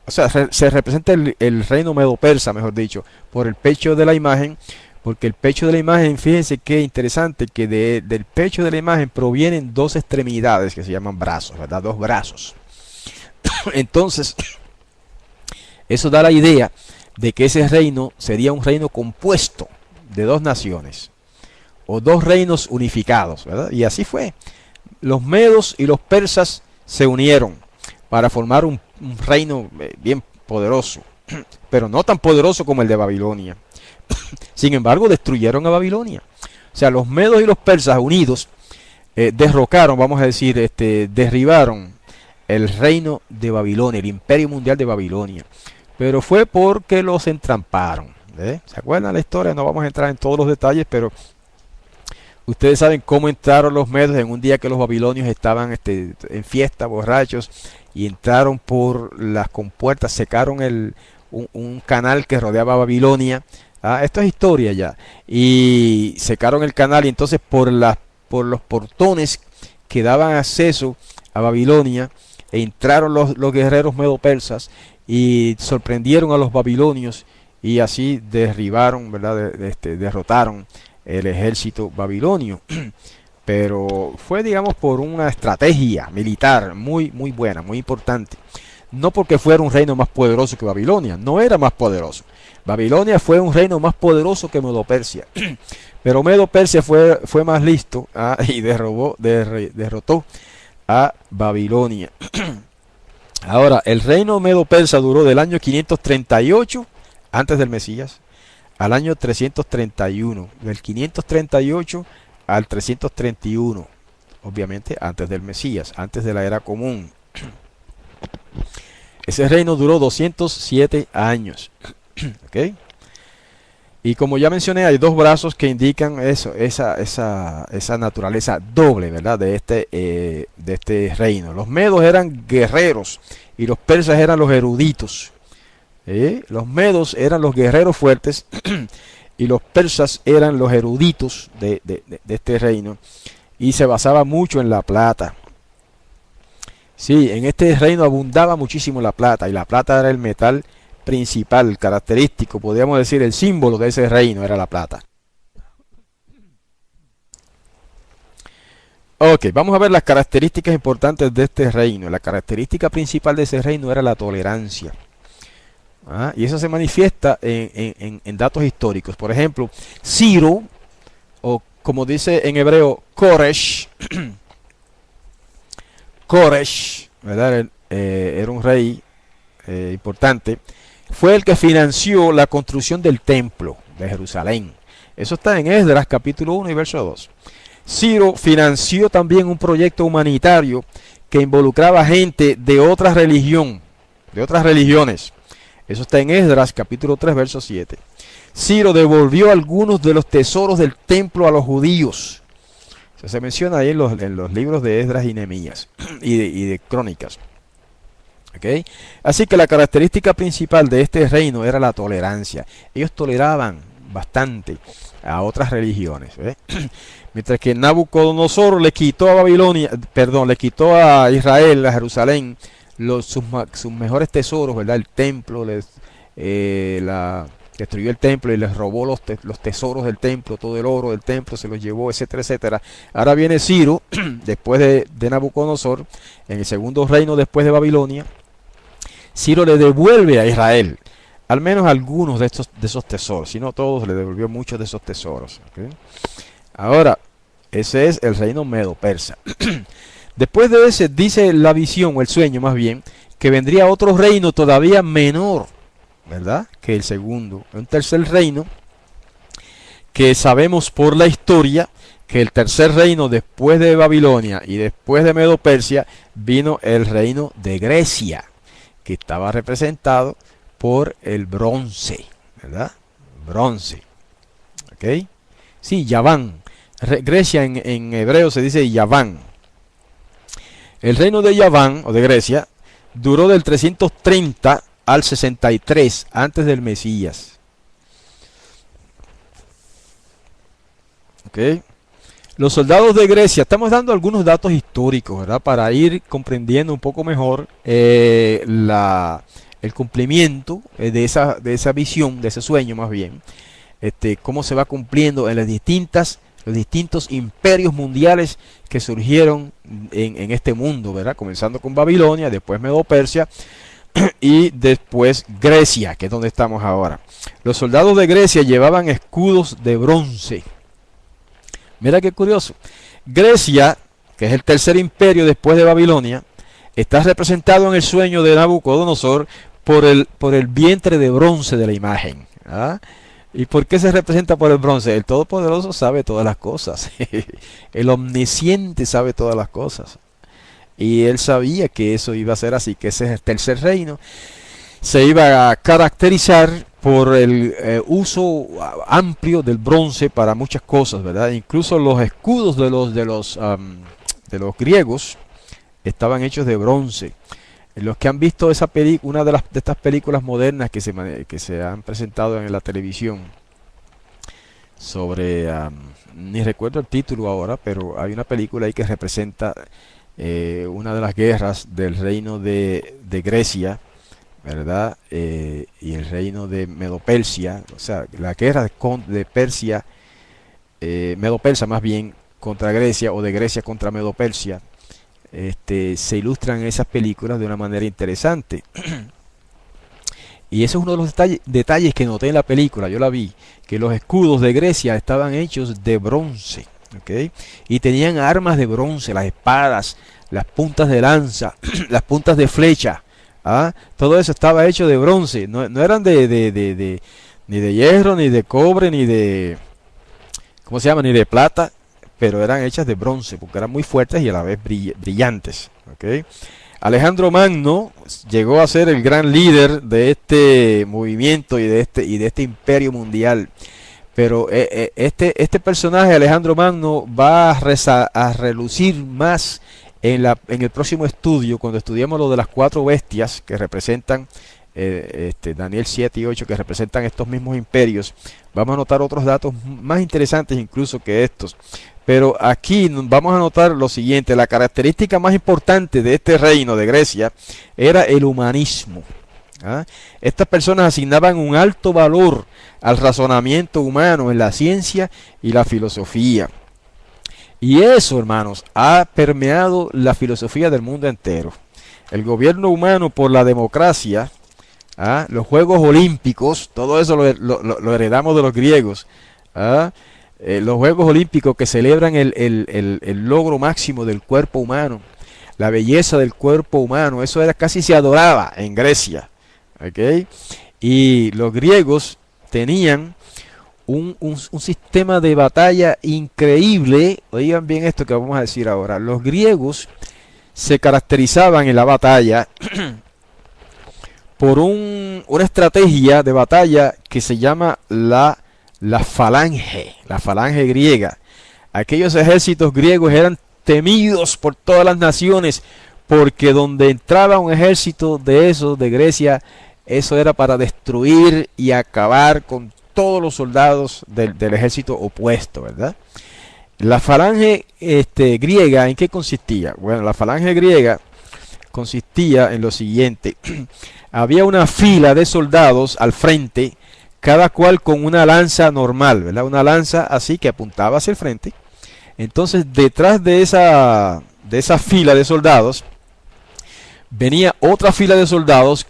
o sea, se representa el reino medo-persa, mejor dicho, por el pecho de la imagen, porque el pecho de la imagen, fíjense qué interesante, que del pecho de la imagen provienen dos extremidades que se llaman brazos, ¿verdad? Dos brazos. Entonces, eso da la idea de que ese reino sería un reino compuesto de dos naciones. o dos reinos unificados, ¿verdad? Y así fue. Los medos y los persas se unieron para formar un reino bien poderoso, pero no tan poderoso como el de Babilonia. Sin embargo, destruyeron a Babilonia. O sea, los medos y los persas unidos derrocaron, vamos a decir, derribaron el reino de Babilonia, el imperio mundial de Babilonia. Pero fue porque los entramparon. ¿Se acuerdan la historia? No vamos a entrar en todos los detalles, pero ustedes saben cómo entraron los medos en un día que los babilonios estaban en fiesta, borrachos, y entraron por las compuertas, secaron un canal que rodeaba Babilonia. Esto es historia ya. Y secaron el canal y entonces por los portones que daban acceso a Babilonia entraron los guerreros medo-persas y sorprendieron a los babilonios y así derribaron, ¿verdad? Derrotaron el ejército babilonio. Pero fue, digamos, por una estrategia militar muy, muy buena, muy importante. No porque fuera un reino más poderoso que Babilonia, no era más poderoso. Babilonia fue un reino más poderoso que Medo-Persia. Pero Medo-Persia fue más listo y derrotó a Babilonia. Ahora, el reino Medo-Persa duró del año 538 antes del Mesías al año 331. Del 538 al 331, obviamente antes del Mesías, antes de la era común. Ese reino duró 207 años. ¿Okay? Y como ya mencioné, hay dos brazos que indican eso, esa naturaleza doble, ¿verdad? De este reino. Los medos eran guerreros y los persas eran los eruditos. Los medos eran los guerreros fuertes y los persas eran los eruditos de este reino. Y se basaba mucho en la plata. Sí, en este reino abundaba muchísimo la plata, y la plata era el metal principal, característico, podríamos decir el símbolo de ese reino era la plata. Ok, vamos a ver las características importantes de este reino. La característica principal de ese reino era la tolerancia. Y eso se manifiesta en datos históricos. Por ejemplo, Ciro, o como dice en hebreo, Koresh, Koresh, ¿verdad? Era un rey importante. Fue el que financió la construcción del templo de Jerusalén. Eso está en Esdras capítulo 1 y verso 2. Ciro financió también un proyecto humanitario que involucraba gente de otra religión, de otras religiones. Eso está en Esdras capítulo 3 verso 7. Ciro devolvió algunos de los tesoros del templo a los judíos. Eso se menciona ahí en los libros de Esdras y Nehemías y de Crónicas. ¿Okay? Así que la característica principal de este reino era la tolerancia. Ellos toleraban bastante a otras religiones. Mientras que Nabucodonosor le quitó a Babilonia, le quitó a Israel, a Jerusalén, sus mejores tesoros, ¿verdad? El templo, destruyó el templo y les robó los tesoros del templo, todo el oro del templo se los llevó, etcétera, etcétera. Ahora viene Ciro, después de Nabucodonosor, en el segundo reino después de Babilonia. Ciro le devuelve a Israel al menos algunos de esos tesoros, si no todos, le devolvió muchos de esos tesoros. ¿Okay? Ahora, ese es el reino medo-persa. Después de ese, dice la visión, o el sueño más bien, que vendría otro reino todavía menor, ¿verdad? Que el segundo. Un tercer reino, que sabemos por la historia, que el tercer reino después de Babilonia y después de Medo-Persia, vino el reino de Grecia, que estaba representado por el bronce, ¿verdad? Bronce. ¿Ok? Sí, Yaván. Grecia en hebreo se dice Yaván. El reino de Yaván, o de Grecia, duró del 330 al 63 antes del Mesías. ¿Ok? Los soldados de Grecia, estamos dando algunos datos históricos, ¿verdad? Para ir comprendiendo un poco mejor el cumplimiento de esa visión, de ese sueño más bien. Cómo se va cumpliendo en los distintos imperios mundiales que surgieron en este mundo, ¿verdad? Comenzando con Babilonia, después Medo-Persia y después Grecia, que es donde estamos ahora. Los soldados de Grecia llevaban escudos de bronce. Mira qué curioso. Grecia, que es el tercer imperio después de Babilonia, está representado en el sueño de Nabucodonosor por el vientre de bronce de la imagen. ¿Ah? ¿Y por qué se representa por el bronce? El Todopoderoso sabe todas las cosas. El Omnisciente sabe todas las cosas. Y él sabía que eso iba a ser así, que ese tercer reino se iba a caracterizar por el uso amplio del bronce para muchas cosas, ¿verdad? Incluso los escudos de los griegos estaban hechos de bronce. Los que han visto esa una de estas películas modernas que se han presentado en la televisión sobre, ni recuerdo el título ahora, pero hay una película ahí que representa una de las guerras del reino de Grecia, ¿verdad? Y el reino de Medo-Persia, o sea, la guerra de Persia, Medo-Persa más bien, contra Grecia, o de Grecia contra Medo-Persia. Se ilustran esas películas de una manera interesante. Y eso es uno de los detalles que noté en la película, yo la vi, que los escudos de Grecia estaban hechos de bronce, ¿ok? Y tenían armas de bronce, las espadas, las puntas de lanza, las puntas de flecha, ¿ah? Todo eso estaba hecho de bronce, no eran ni de hierro, ni de cobre, ni de, ¿cómo se llama? Ni de plata, pero eran hechas de bronce, porque eran muy fuertes y a la vez brillantes, ¿ok? Alejandro Magno llegó a ser el gran líder de este movimiento y de este imperio mundial. Pero este personaje, Alejandro Magno, va a relucir más en el próximo estudio, cuando estudiemos lo de las cuatro bestias que representan Daniel 7 y 8, que representan estos mismos imperios. Vamos a notar otros datos más interesantes incluso que estos. Pero aquí vamos a notar lo siguiente: la característica más importante de este reino de Grecia era el humanismo. ¿Ah? Estas personas asignaban un alto valor al razonamiento humano en la ciencia y la filosofía. Y eso, hermanos, ha permeado la filosofía del mundo entero. El gobierno humano por la democracia, ¿ah? Los Juegos Olímpicos, todo eso lo heredamos de los griegos. ¿Ah? Los Juegos Olímpicos que celebran el logro máximo del cuerpo humano, la belleza del cuerpo humano, eso era, casi se adoraba en Grecia, ¿okay? Y los griegos tenían un sistema de batalla increíble. Oigan bien esto que vamos a decir ahora. Los griegos se caracterizaban en la batalla por una estrategia de batalla que se llama la falange griega. Aquellos ejércitos griegos eran temidos por todas las naciones, porque donde entraba un ejército de esos de Grecia, eso era para destruir y acabar con todos los soldados del ejército opuesto, ¿verdad? La falange griega, ¿en qué consistía? Bueno, la falange griega consistía en lo siguiente: había una fila de soldados al frente, cada cual con una lanza normal, ¿verdad? Una lanza así que apuntaba hacia el frente. Entonces, detrás de esa fila de soldados venía otra fila de soldados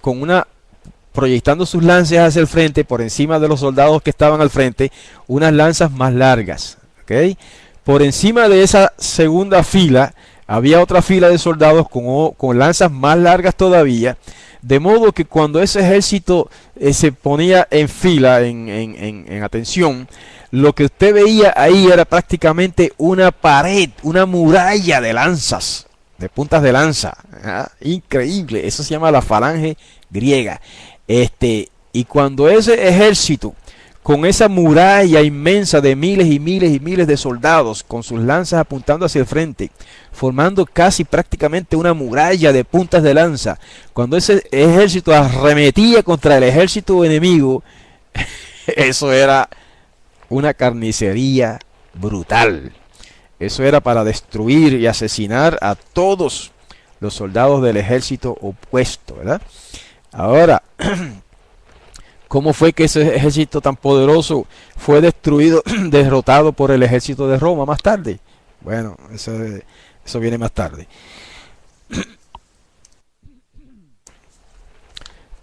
proyectando sus lanzas hacia el frente, por encima de los soldados que estaban al frente, unas lanzas más largas, ¿ok? Por encima de esa segunda fila había otra fila de soldados con lanzas más largas todavía, de modo que cuando ese ejército se ponía en fila, en atención, lo que usted veía ahí era prácticamente una pared, una muralla de lanzas, de puntas de lanza. ¿Ah? Increíble, eso se llama la falange griega. Y cuando ese ejército, con esa muralla inmensa de miles y miles y miles de soldados, con sus lanzas apuntando hacia el frente, formando casi prácticamente una muralla de puntas de lanza, cuando ese ejército arremetía contra el ejército enemigo, eso era una carnicería brutal. Eso era para destruir y asesinar a todos los soldados del ejército opuesto, ¿verdad? Ahora, ¿cómo fue que ese ejército tan poderoso fue destruido, derrotado por el ejército de Roma más tarde? Bueno, eso viene más tarde.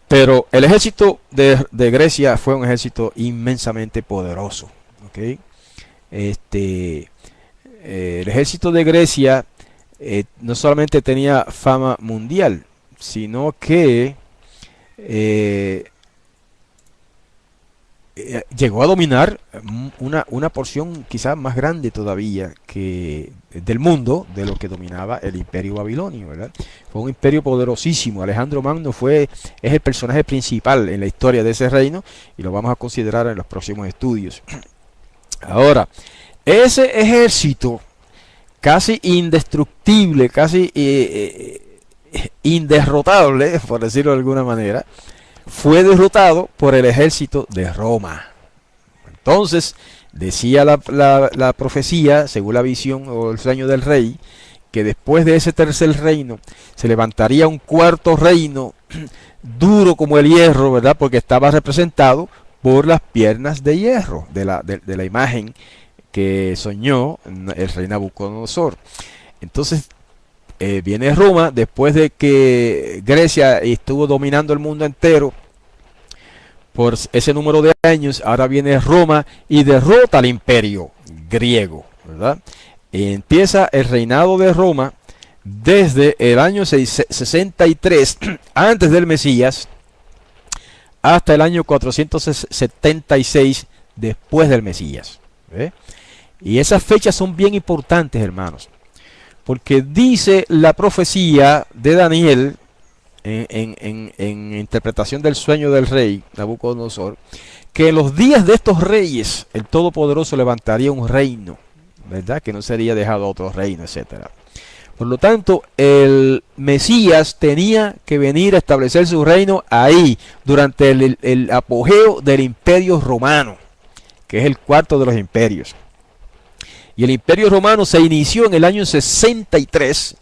Pero el ejército de Grecia fue un ejército inmensamente poderoso, ¿okay? el ejército de Grecia no solamente tenía fama mundial, sino que eh, llegó a dominar una porción quizás más grande todavía que del mundo de lo que dominaba el imperio babilonio, ¿verdad? Fue un imperio poderosísimo. Alejandro Magno es el personaje principal en la historia de ese reino y lo vamos a considerar en los próximos estudios. Ahora, ese ejército casi indestructible, casi inderrotable, por decirlo de alguna manera, fue derrotado por el ejército de Roma. Entonces, decía la profecía, según la visión o el sueño del rey, que después de ese tercer reino se levantaría un cuarto reino duro como el hierro, ¿verdad? Porque estaba representado por las piernas de hierro de la imagen que soñó el rey Nabucodonosor. Entonces, viene Roma después de que Grecia estuvo dominando el mundo entero por ese número de años. Ahora viene Roma y derrota al imperio griego, ¿verdad? Y empieza el reinado de Roma desde el año 63 antes del Mesías hasta el año 476 después del Mesías, ¿ve? Y esas fechas son bien importantes, hermanos, porque dice la profecía de Daniel en interpretación del sueño del rey Nabucodonosor, que en los días de estos reyes el Todopoderoso levantaría un reino, ¿verdad? Que no sería dejado a otro reino, etcétera. Por lo tanto, el Mesías tenía que venir a establecer su reino ahí, durante el apogeo del imperio romano, que es el cuarto de los imperios. Y el imperio romano se inició en el año 63,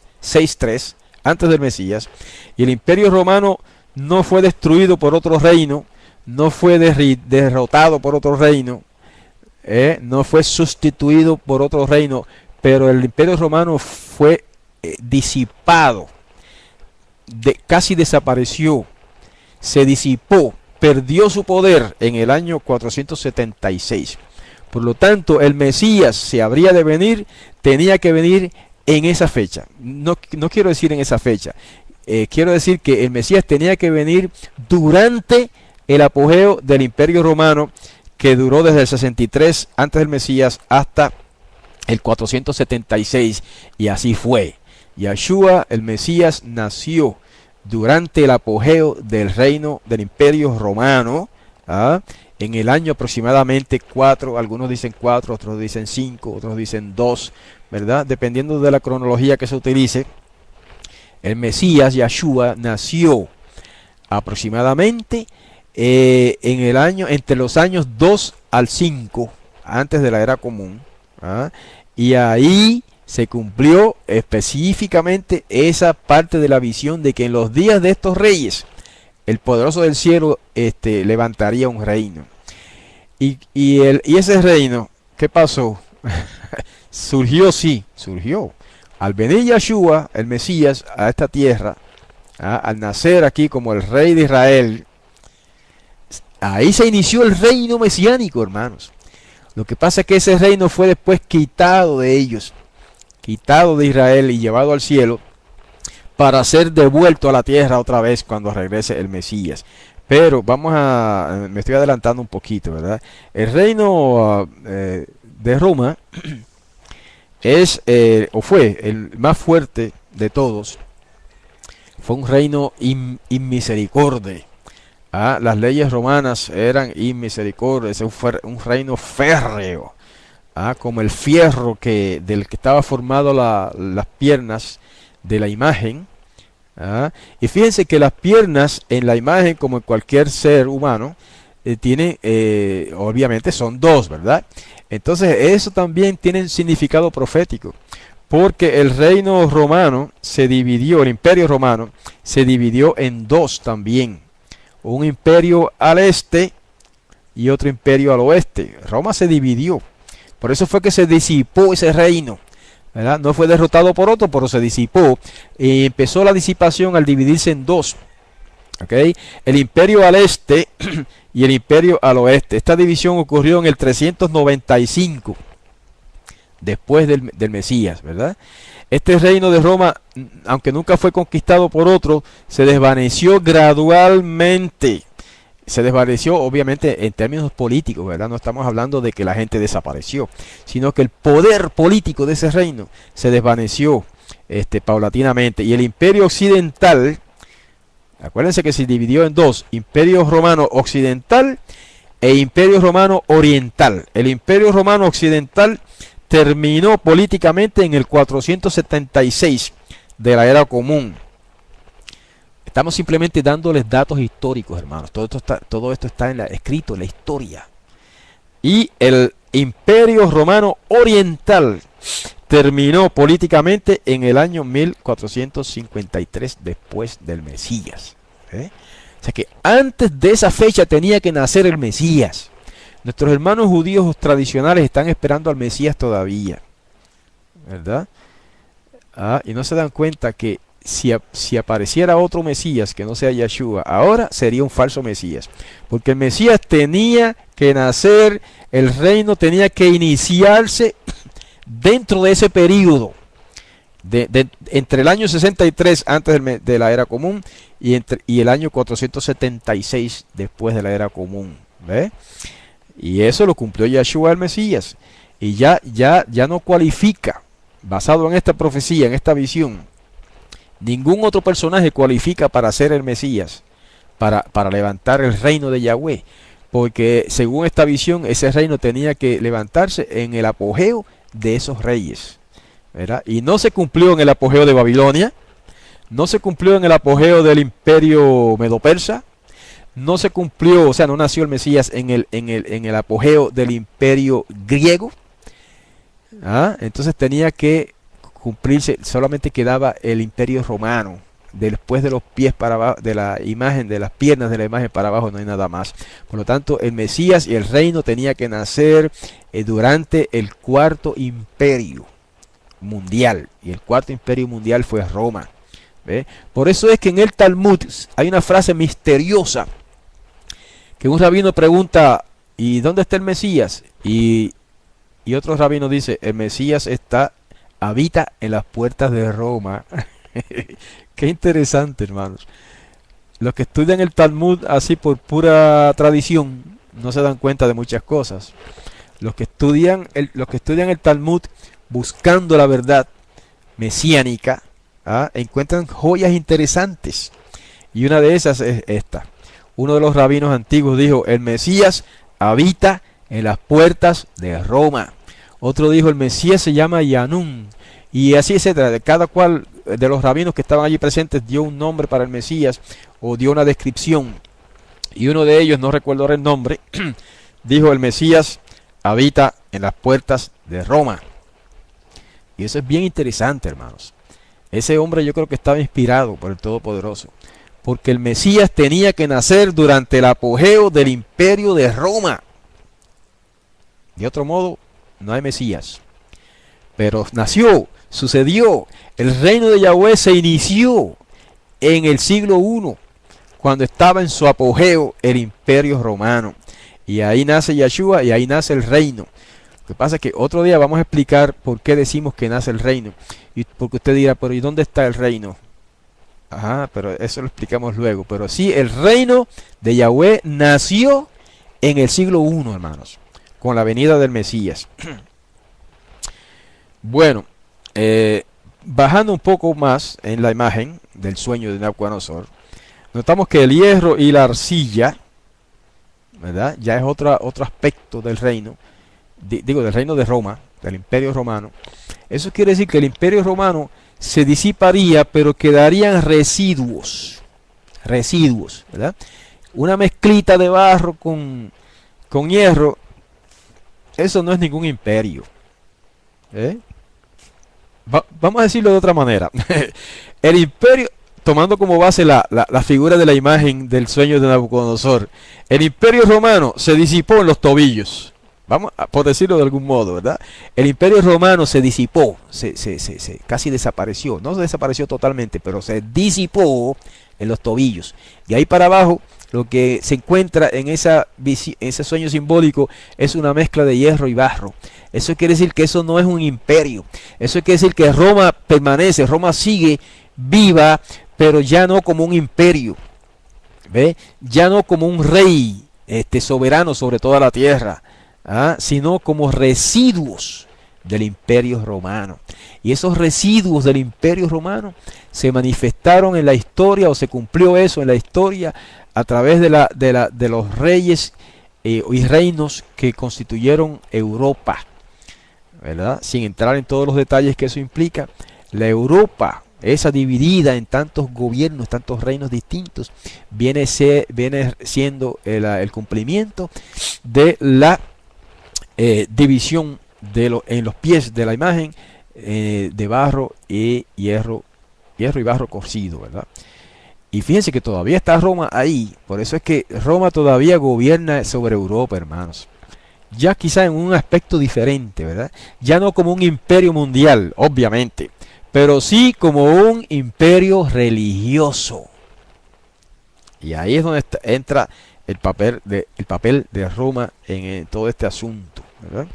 antes del Mesías, y el imperio romano no fue destruido por otro reino, no fue derrotado por otro reino, no fue sustituido por otro reino, pero el imperio romano fue disipado, casi desapareció, se disipó, perdió su poder en el año 476. Por lo tanto, el Mesías, si habría de venir, tenía que venir en esa fecha. No quiero decir en esa fecha. Quiero decir que el Mesías tenía que venir durante el apogeo del Imperio Romano, que duró desde el 63 antes del Mesías hasta el 476. Y así fue. Yahshua, el Mesías, nació durante el apogeo del reino del Imperio Romano, en el año aproximadamente 4, algunos dicen 4, otros dicen 5, otros dicen 2, ¿verdad? Dependiendo de la cronología que se utilice. El Mesías, Yahshua, nació aproximadamente en el año, entre los años 2 al 5, antes de la era común, y ahí se cumplió específicamente esa parte de la visión de que en los días de estos reyes, el poderoso del cielo levantaría un reino. Y ese reino, ¿qué pasó? Surgió. Al venir Yahshua, el Mesías, a esta tierra, al nacer aquí como el rey de Israel, ahí se inició el reino mesiánico, hermanos. Lo que pasa es que ese reino fue después quitado de ellos, quitado de Israel y llevado al cielo, para ser devuelto a la tierra otra vez cuando regrese el Mesías. Pero me estoy adelantando un poquito, ¿verdad? El reino de Roma fue el más fuerte de todos. Fue un reino inmisericordia. Las leyes romanas eran inmisericordia. Fue un reino férreo, como el fierro del que estaba formado las piernas de la imagen. Y fíjense que las piernas en la imagen, como en cualquier ser humano, tienen, obviamente son dos, ¿verdad? Entonces eso también tiene un significado profético, porque el reino romano se dividió, el imperio romano se dividió en dos también, un imperio al este y otro imperio al oeste. Roma se dividió, por eso fue que se disipó ese reino, ¿verdad? No fue derrotado por otro, pero se disipó. Y empezó la disipación al dividirse en dos. ¿Okay? El imperio al este y el imperio al oeste. Esta división ocurrió en el 395 después del Mesías, ¿verdad? Este reino de Roma, aunque nunca fue conquistado por otro, se desvaneció gradualmente. Se desvaneció obviamente en términos políticos, ¿verdad? No estamos hablando de que la gente desapareció, sino que el poder político de ese reino se desvaneció paulatinamente. Y el imperio occidental, acuérdense que se dividió en dos: imperio romano occidental e imperio romano oriental. El imperio romano occidental terminó políticamente en el 476 de la era común. Estamos simplemente dándoles datos históricos, hermanos. Todo esto está escrito en la historia. Y el imperio romano oriental terminó políticamente en el año 1453 después del Mesías. O sea que antes de esa fecha tenía que nacer el Mesías. Nuestros hermanos judíos tradicionales están esperando al Mesías todavía, ¿verdad? Y no se dan cuenta que si apareciera otro Mesías que no sea Yeshua, ahora sería un falso Mesías. Porque el Mesías tenía que nacer, el reino tenía que iniciarse dentro de ese periodo. Entre el año 63 antes de la era común y el año 476 después de la era común. ¿Ve? Y eso lo cumplió Yeshua el Mesías. Y ya no cualifica, basado en esta profecía, en esta visión, ningún otro personaje cualifica para ser el Mesías, para levantar el reino de Yahweh. Porque según esta visión, ese reino tenía que levantarse en el apogeo de esos reyes, ¿verdad? Y no se cumplió en el apogeo de Babilonia, no se cumplió en el apogeo del imperio medo-persa, no se cumplió, o sea, no nació el Mesías en el apogeo del imperio griego. Entonces tenía que cumplirse, solamente quedaba el imperio romano. Después de los pies para abajo, de la imagen, de las piernas de la imagen para abajo, no hay nada más. Por lo tanto, el Mesías y el reino tenía que nacer durante el cuarto imperio mundial. Y el cuarto imperio mundial fue Roma. ¿Ve? Por eso es que en el Talmud hay una frase misteriosa que un rabino pregunta: ¿y dónde está el Mesías? Y otro rabino dice: el Mesías habita en las puertas de Roma. Qué interesante, hermanos. Los que estudian el Talmud así por pura tradición no se dan cuenta de muchas cosas. Los que estudian el Talmud buscando la verdad mesiánica, encuentran joyas interesantes. Y una de esas es esta. Uno de los rabinos antiguos dijo: el Mesías habita en las puertas de Roma. Otro dijo: el Mesías se llama Yanún. Y así etcétera. Cada cual de los rabinos que estaban allí presentes dio un nombre para el Mesías o dio una descripción. Y uno de ellos, no recuerdo ahora el nombre, dijo: el Mesías habita en las puertas de Roma. Y eso es bien interesante, hermanos. Ese hombre yo creo que estaba inspirado por el Todopoderoso, porque el Mesías tenía que nacer durante el apogeo del imperio de Roma. De otro modo, no hay Mesías. Pero nació, sucedió. El reino de Yahweh se inició en el siglo I, cuando estaba en su apogeo el imperio romano. Y ahí nace Yeshua y ahí nace el reino. Lo que pasa es que otro día vamos a explicar por qué decimos que nace el reino. Y porque usted dirá: pero ¿y dónde está el reino? Pero eso lo explicamos luego. Pero sí, el reino de Yahweh nació en el siglo I, hermanos, con la venida del Mesías. Bueno, bajando un poco más en la imagen del sueño de Nabucodonosor, notamos que el hierro y la arcilla, ¿verdad?, ya es otro aspecto del reino, del reino de Roma, del imperio romano. Eso quiere decir que el imperio romano se disiparía, pero quedarían residuos, ¿verdad? Una mezclita de barro con hierro, eso no es ningún imperio. Vamos a decirlo de otra manera. El imperio, tomando como base la figura de la imagen del sueño de Nabucodonosor, el imperio romano se disipó en los tobillos. Por decirlo de algún modo, ¿verdad? El imperio romano se disipó, casi desapareció. No desapareció totalmente, pero se disipó en los tobillos. De ahí para abajo, lo que se encuentra en ese sueño simbólico es una mezcla de hierro y barro. Eso quiere decir que eso no es un imperio. Eso quiere decir que Roma permanece, Roma sigue viva, pero ya no como un imperio. ¿Ve? Ya no como un rey soberano sobre toda la tierra, sino como residuos del imperio romano. Y esos residuos del imperio romano se manifestaron en la historia, o se cumplió eso en la historia, a través de los reyes y reinos que constituyeron Europa, ¿verdad? Sin entrar en todos los detalles que eso implica. La Europa, esa dividida en tantos gobiernos, tantos reinos distintos, viene siendo el cumplimiento de la división en los pies de la imagen de barro y hierro y barro cocido, ¿verdad? Y fíjense que todavía está Roma ahí. Por eso es que Roma todavía gobierna sobre Europa, hermanos. Ya quizá en un aspecto diferente, ¿verdad? Ya no como un imperio mundial, obviamente, pero sí como un imperio religioso. Y ahí es donde entra el papel de Roma en todo este asunto, ¿verdad?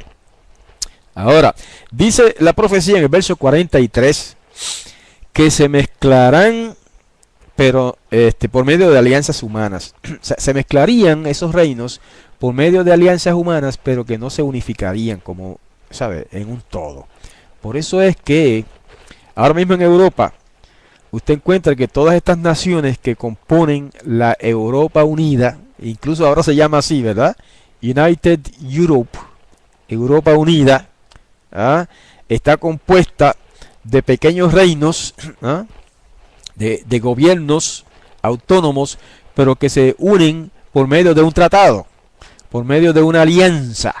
Ahora, dice la profecía en el verso 43 que se mezclarán, pero por medio de alianzas humanas. O sea, se mezclarían esos reinos por medio de alianzas humanas, pero que no se unificarían como, ¿sabe?, en un todo. Por eso es que ahora mismo en Europa usted encuentra que todas estas naciones que componen la Europa Unida, incluso ahora se llama así, ¿verdad? United Europe, Europa Unida, está compuesta de pequeños reinos, de gobiernos autónomos, pero que se unen por medio de un tratado, por medio de una alianza,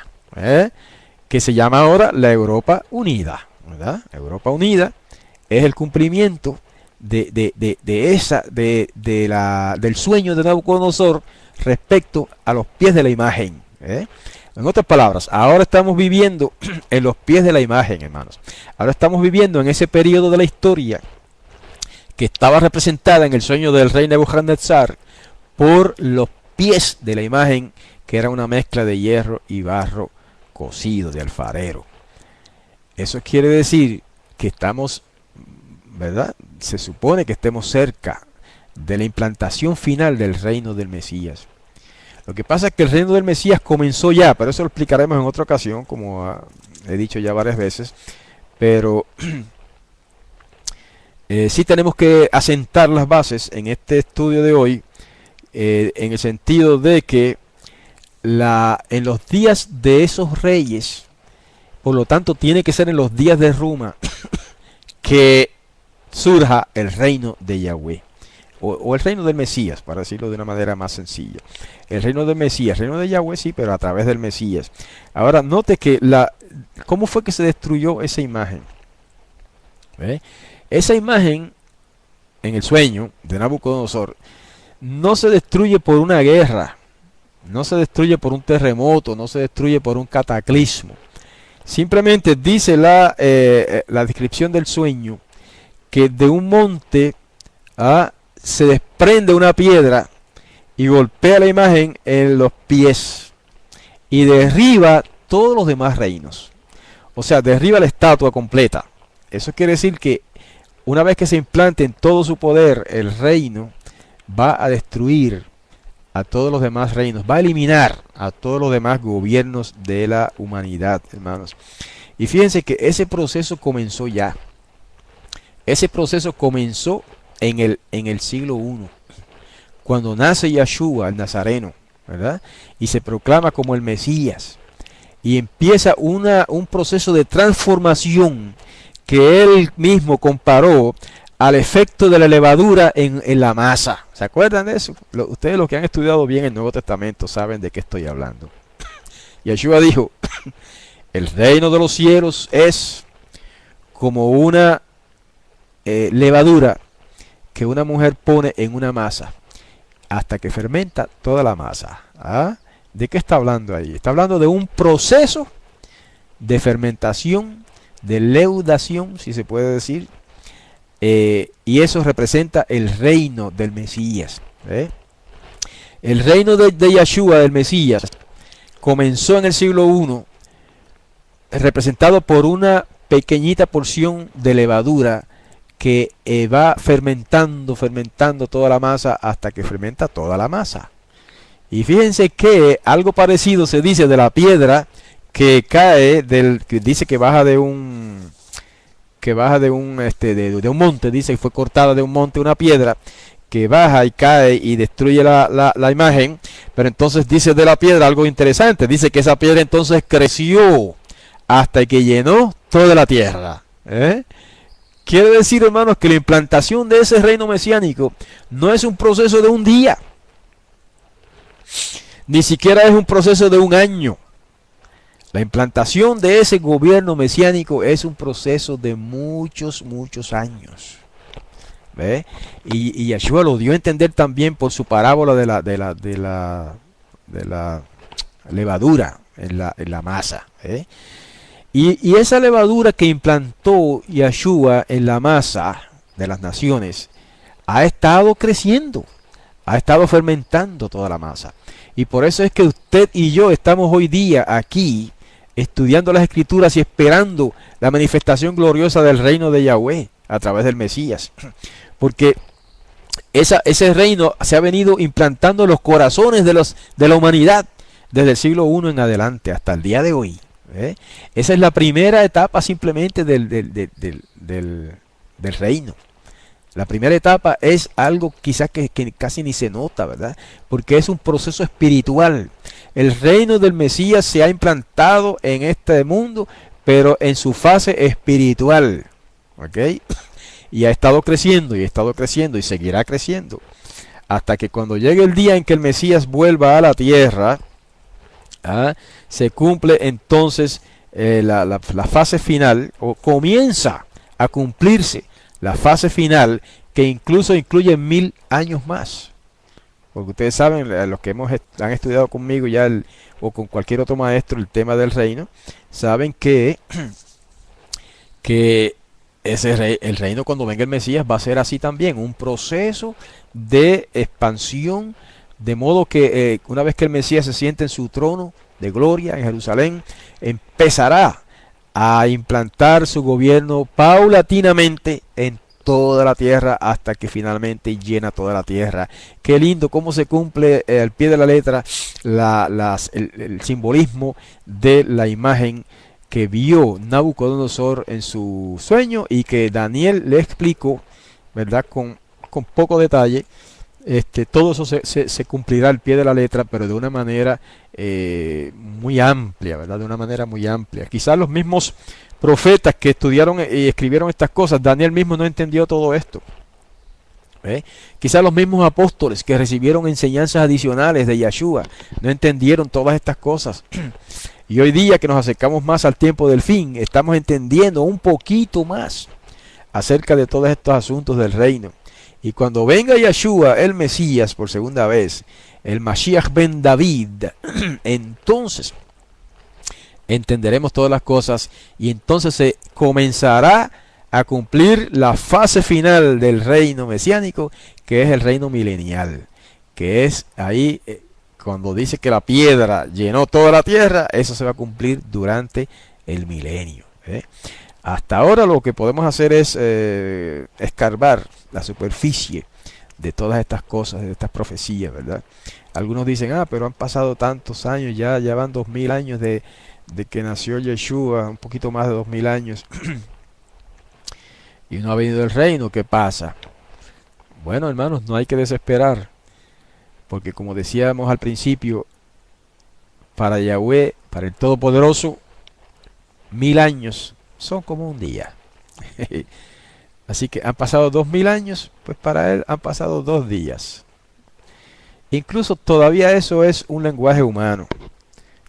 que se llama ahora la Europa Unida, ¿verdad? Europa Unida es el cumplimiento del sueño de Nabucodonosor respecto a los pies de la imagen. En otras palabras, ahora estamos viviendo en los pies de la imagen, hermanos. Ahora estamos viviendo en ese periodo de la historia que estaba representada en el sueño del rey Nebuchadnezzar por los pies de la imagen, que era una mezcla de hierro y barro cocido de alfarero. Eso quiere decir que estamos, ¿verdad? Se supone que estemos cerca de la implantación final del reino del Mesías. Lo que pasa es que el reino del Mesías comenzó ya, pero eso lo explicaremos en otra ocasión, como he dicho ya varias veces. Pero sí tenemos que asentar las bases en este estudio de hoy, en el sentido de que en los días de esos reyes, por lo tanto tiene que ser en los días de Roma que surja el reino de Yahweh, o el reino del Mesías, para decirlo de una manera más sencilla. El reino del Mesías, el reino de Yahweh sí, pero a través del Mesías. Ahora note que ¿cómo fue que se destruyó esa imagen? Esa imagen en el sueño de Nabucodonosor no se destruye por una guerra, no se destruye por un terremoto, no se destruye por un cataclismo. Simplemente dice la descripción del sueño que de un monte se desprende una piedra y golpea la imagen en los pies y derriba todos los demás reinos. O sea, derriba la estatua completa. Eso quiere decir que una vez que se implante en todo su poder, el reino va a destruir a todos los demás reinos, va a eliminar a todos los demás gobiernos de la humanidad, hermanos. Y fíjense que ese proceso comenzó ya. Ese proceso comenzó en el siglo I, cuando nace Yeshua, el Nazareno, ¿verdad? Y se proclama como el Mesías. Y empieza un proceso de transformación que él mismo comparó al efecto de la levadura en la masa. ¿Se acuerdan de eso? Ustedes, los que han estudiado bien el Nuevo Testamento, saben de qué estoy hablando. Yeshua dijo, el reino de los cielos es como una levadura que una mujer pone en una masa hasta que fermenta toda la masa. ¿De qué está hablando ahí? Está hablando de un proceso de fermentación, de leudación, si se puede decir, y eso representa el reino del Mesías. El reino de Yeshua, del Mesías, comenzó en el siglo I representado por una pequeñita porción de levadura que va fermentando toda la masa hasta que fermenta toda la masa. Y fíjense que algo parecido se dice de la piedra que cae que dice que baja de un de un monte, dice que fue cortada de un monte una piedra que baja y cae y destruye la imagen. Pero entonces dice de la piedra algo interesante, dice que esa piedra entonces creció hasta que llenó toda la tierra. Quiere decir, hermanos, que la implantación de ese reino mesiánico no es un proceso de un día, ni siquiera es un proceso de un año. La implantación de ese gobierno mesiánico es un proceso de muchos años. ¿Ve? Y Yeshua lo dio a entender también por su parábola de la levadura en la masa. Y esa levadura que implantó Yeshua en la masa de las naciones ha estado creciendo, ha estado fermentando toda la masa. Y por eso es que usted y yo estamos hoy día aquí estudiando las Escrituras y esperando la manifestación gloriosa del reino de Yahweh a través del Mesías. Porque ese reino se ha venido implantando en los corazones de la humanidad desde el siglo I en adelante hasta el día de hoy. Esa es la primera etapa simplemente del reino. La primera etapa es algo quizás que casi ni se nota, ¿verdad? Porque es un proceso espiritual. El reino del Mesías se ha implantado en este mundo, pero en su fase espiritual. ¿Ok? Y ha estado creciendo y seguirá creciendo. Hasta que cuando llegue el día en que el Mesías vuelva a la tierra, se cumple entonces la fase final, o comienza a cumplirse la fase final, que incluso incluye 1000 años más. Porque ustedes saben, los que han estudiado conmigo ya o con cualquier otro maestro el tema del reino, saben que el reino cuando venga el Mesías va a ser así también, un proceso de expansión, de modo que una vez que el Mesías se siente en su trono de gloria en Jerusalén, empezará a implantar su gobierno paulatinamente en toda la tierra hasta que finalmente llena toda la tierra. Qué lindo cómo se cumple al pie de la letra el simbolismo de la imagen que vio Nabucodonosor en su sueño y que Daniel le explicó, ¿verdad? Con poco detalle. Todo eso se cumplirá al pie de la letra, pero de una manera muy amplia, ¿verdad? De una manera muy amplia. Quizás los mismos profetas que estudiaron y escribieron estas cosas, Daniel mismo no entendió todo esto. Quizás los mismos apóstoles que recibieron enseñanzas adicionales de Yeshua no entendieron todas estas cosas. Y hoy día que nos acercamos más al tiempo del fin, estamos entendiendo un poquito más acerca de todos estos asuntos del reino. Y cuando venga Yeshua, el Mesías, por segunda vez, el Mashiach ben David, entonces entenderemos todas las cosas y entonces se comenzará a cumplir la fase final del reino mesiánico, que es el reino milenial, que es ahí cuando dice que la piedra llenó toda la tierra, eso se va a cumplir durante el milenio. Hasta ahora lo que podemos hacer es escarbar la superficie de todas estas cosas, de estas profecías, ¿verdad? Algunos dicen, pero han pasado tantos años, ya van 2000 años de que nació Yeshua, un poquito más de 2000 años, y no ha venido el reino. ¿Qué pasa? Bueno, hermanos, no hay que desesperar, porque como decíamos al principio, para Yahweh, para el Todopoderoso, 1000 años son como un día. Así que han pasado 2000 años, pues para él han pasado 2 días. Incluso todavía eso es un lenguaje humano.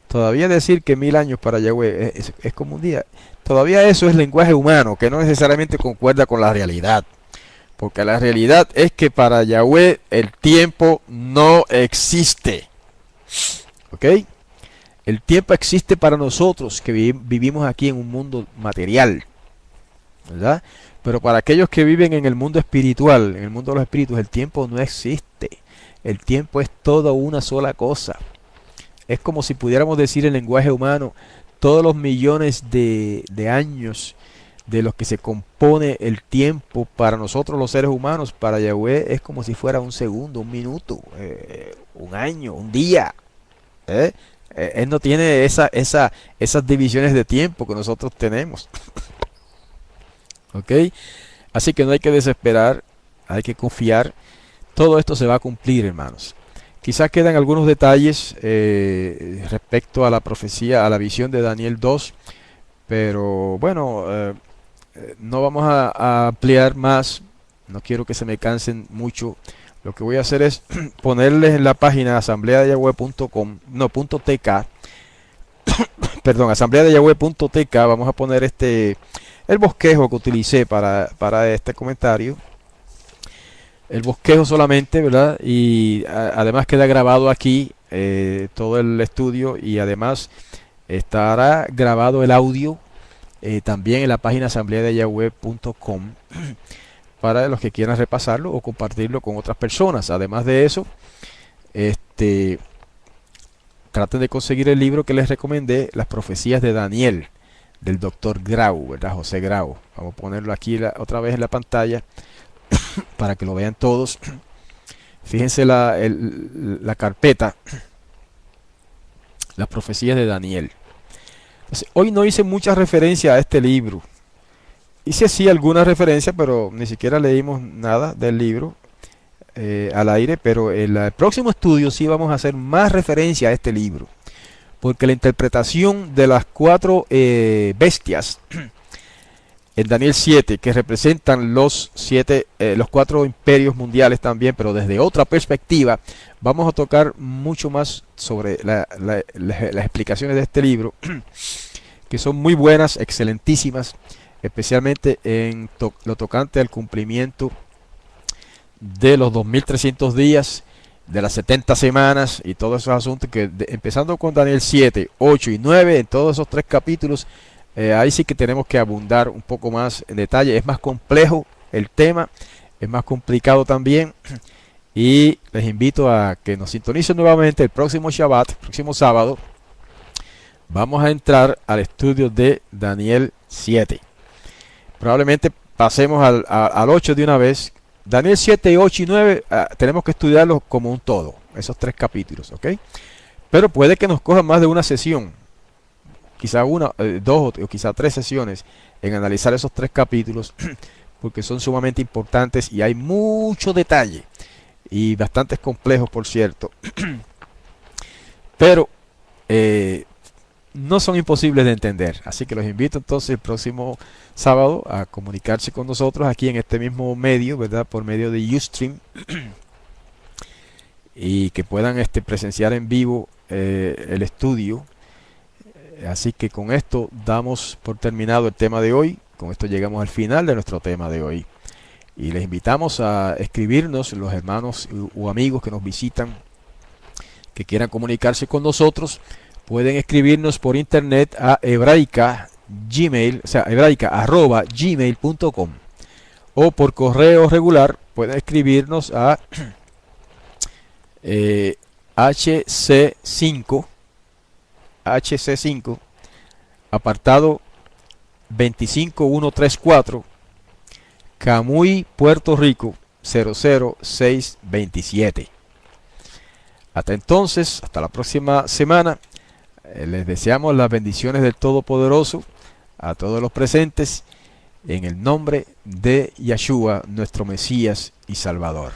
Todavía decir que 1000 años para Yahweh es como un día. Todavía eso es lenguaje humano, que no necesariamente concuerda con la realidad. Porque la realidad es que para Yahweh el tiempo no existe. ¿Ok? El tiempo existe para nosotros que vivimos aquí en un mundo material, ¿verdad? Pero para aquellos que viven en el mundo espiritual, en el mundo de los espíritus, el tiempo no existe. El tiempo es toda una sola cosa. Es como si pudiéramos decir en lenguaje humano, todos los millones de años de los que se compone el tiempo para nosotros los seres humanos, para Yahweh es como si fuera un segundo, un minuto, un año, un día. ¿eh? Él no tiene esas divisiones de tiempo que nosotros tenemos. ¿Ok? Así que no hay que desesperar, hay que confiar. Todo esto se va a cumplir, hermanos. Quizás quedan algunos detalles respecto a la profecía, a la visión de Daniel 2, pero bueno, no vamos a ampliar más. No quiero que se me cansen mucho. Lo que voy a hacer es ponerles en la página asambleadeyahweh.com, no, .tk, perdón, asambleadeyahweh.tk. Vamos a poner el bosquejo que utilicé para este comentario. El bosquejo solamente, ¿verdad? Y además queda grabado aquí todo el estudio, y además estará grabado el audio también en la página asambleadeyahweh.com para los que quieran repasarlo o compartirlo con otras personas. Además de eso, traten de conseguir el libro que les recomendé, Las profecías de Daniel, del doctor Grau, ¿verdad? José Grau. Vamos a ponerlo aquí otra vez en la pantalla para que lo vean todos. Fíjense la carpeta, Las profecías de Daniel. Entonces, hoy no hice mucha referencia a este libro. Hice sí alguna referencia, pero ni siquiera leímos nada del libro al aire. Pero en el próximo estudio sí vamos a hacer más referencia a este libro, porque la interpretación de las cuatro bestias en Daniel 7, que representan los cuatro imperios mundiales también, pero desde otra perspectiva, vamos a tocar mucho más sobre las explicaciones de este libro, que son muy buenas, excelentísimas, especialmente en lo tocante al cumplimiento de los 2300 días, de las 70 semanas y todos esos asuntos que empezando con Daniel 7, 8 y 9, en todos esos tres capítulos, ahí sí que tenemos que abundar un poco más en detalle. Es más complejo el tema, es más complicado también, y les invito a que nos sintonicen nuevamente el próximo Shabbat, próximo sábado. Vamos a entrar al estudio de Daniel 7. Probablemente pasemos al 8 de una vez. Daniel 7, 8 y 9 tenemos que estudiarlos como un todo, esos tres capítulos, ¿ok? Pero puede que nos coja más de una sesión, quizá una, dos o quizá tres sesiones en analizar esos tres capítulos, porque son sumamente importantes y hay mucho detalle y bastante complejos, por cierto. Pero no son imposibles de entender. Así que los invito entonces el próximo sábado a comunicarse con nosotros aquí en este mismo medio, ¿verdad? Por medio de Ustream, y que puedan presenciar en vivo el estudio. Así que con esto damos por terminado el tema de hoy. Con esto llegamos al final de nuestro tema de hoy. Y les invitamos a escribirnos, los hermanos o amigos que nos visitan, que quieran comunicarse con nosotros. Pueden escribirnos por internet a hebraica@gmail.com, o por correo regular pueden escribirnos a HC5 apartado 25134, Camuy, Puerto Rico 00627. Hasta entonces, hasta la próxima semana. Les deseamos las bendiciones del Todopoderoso a todos los presentes, en el nombre de Yahshua, nuestro Mesías y Salvador.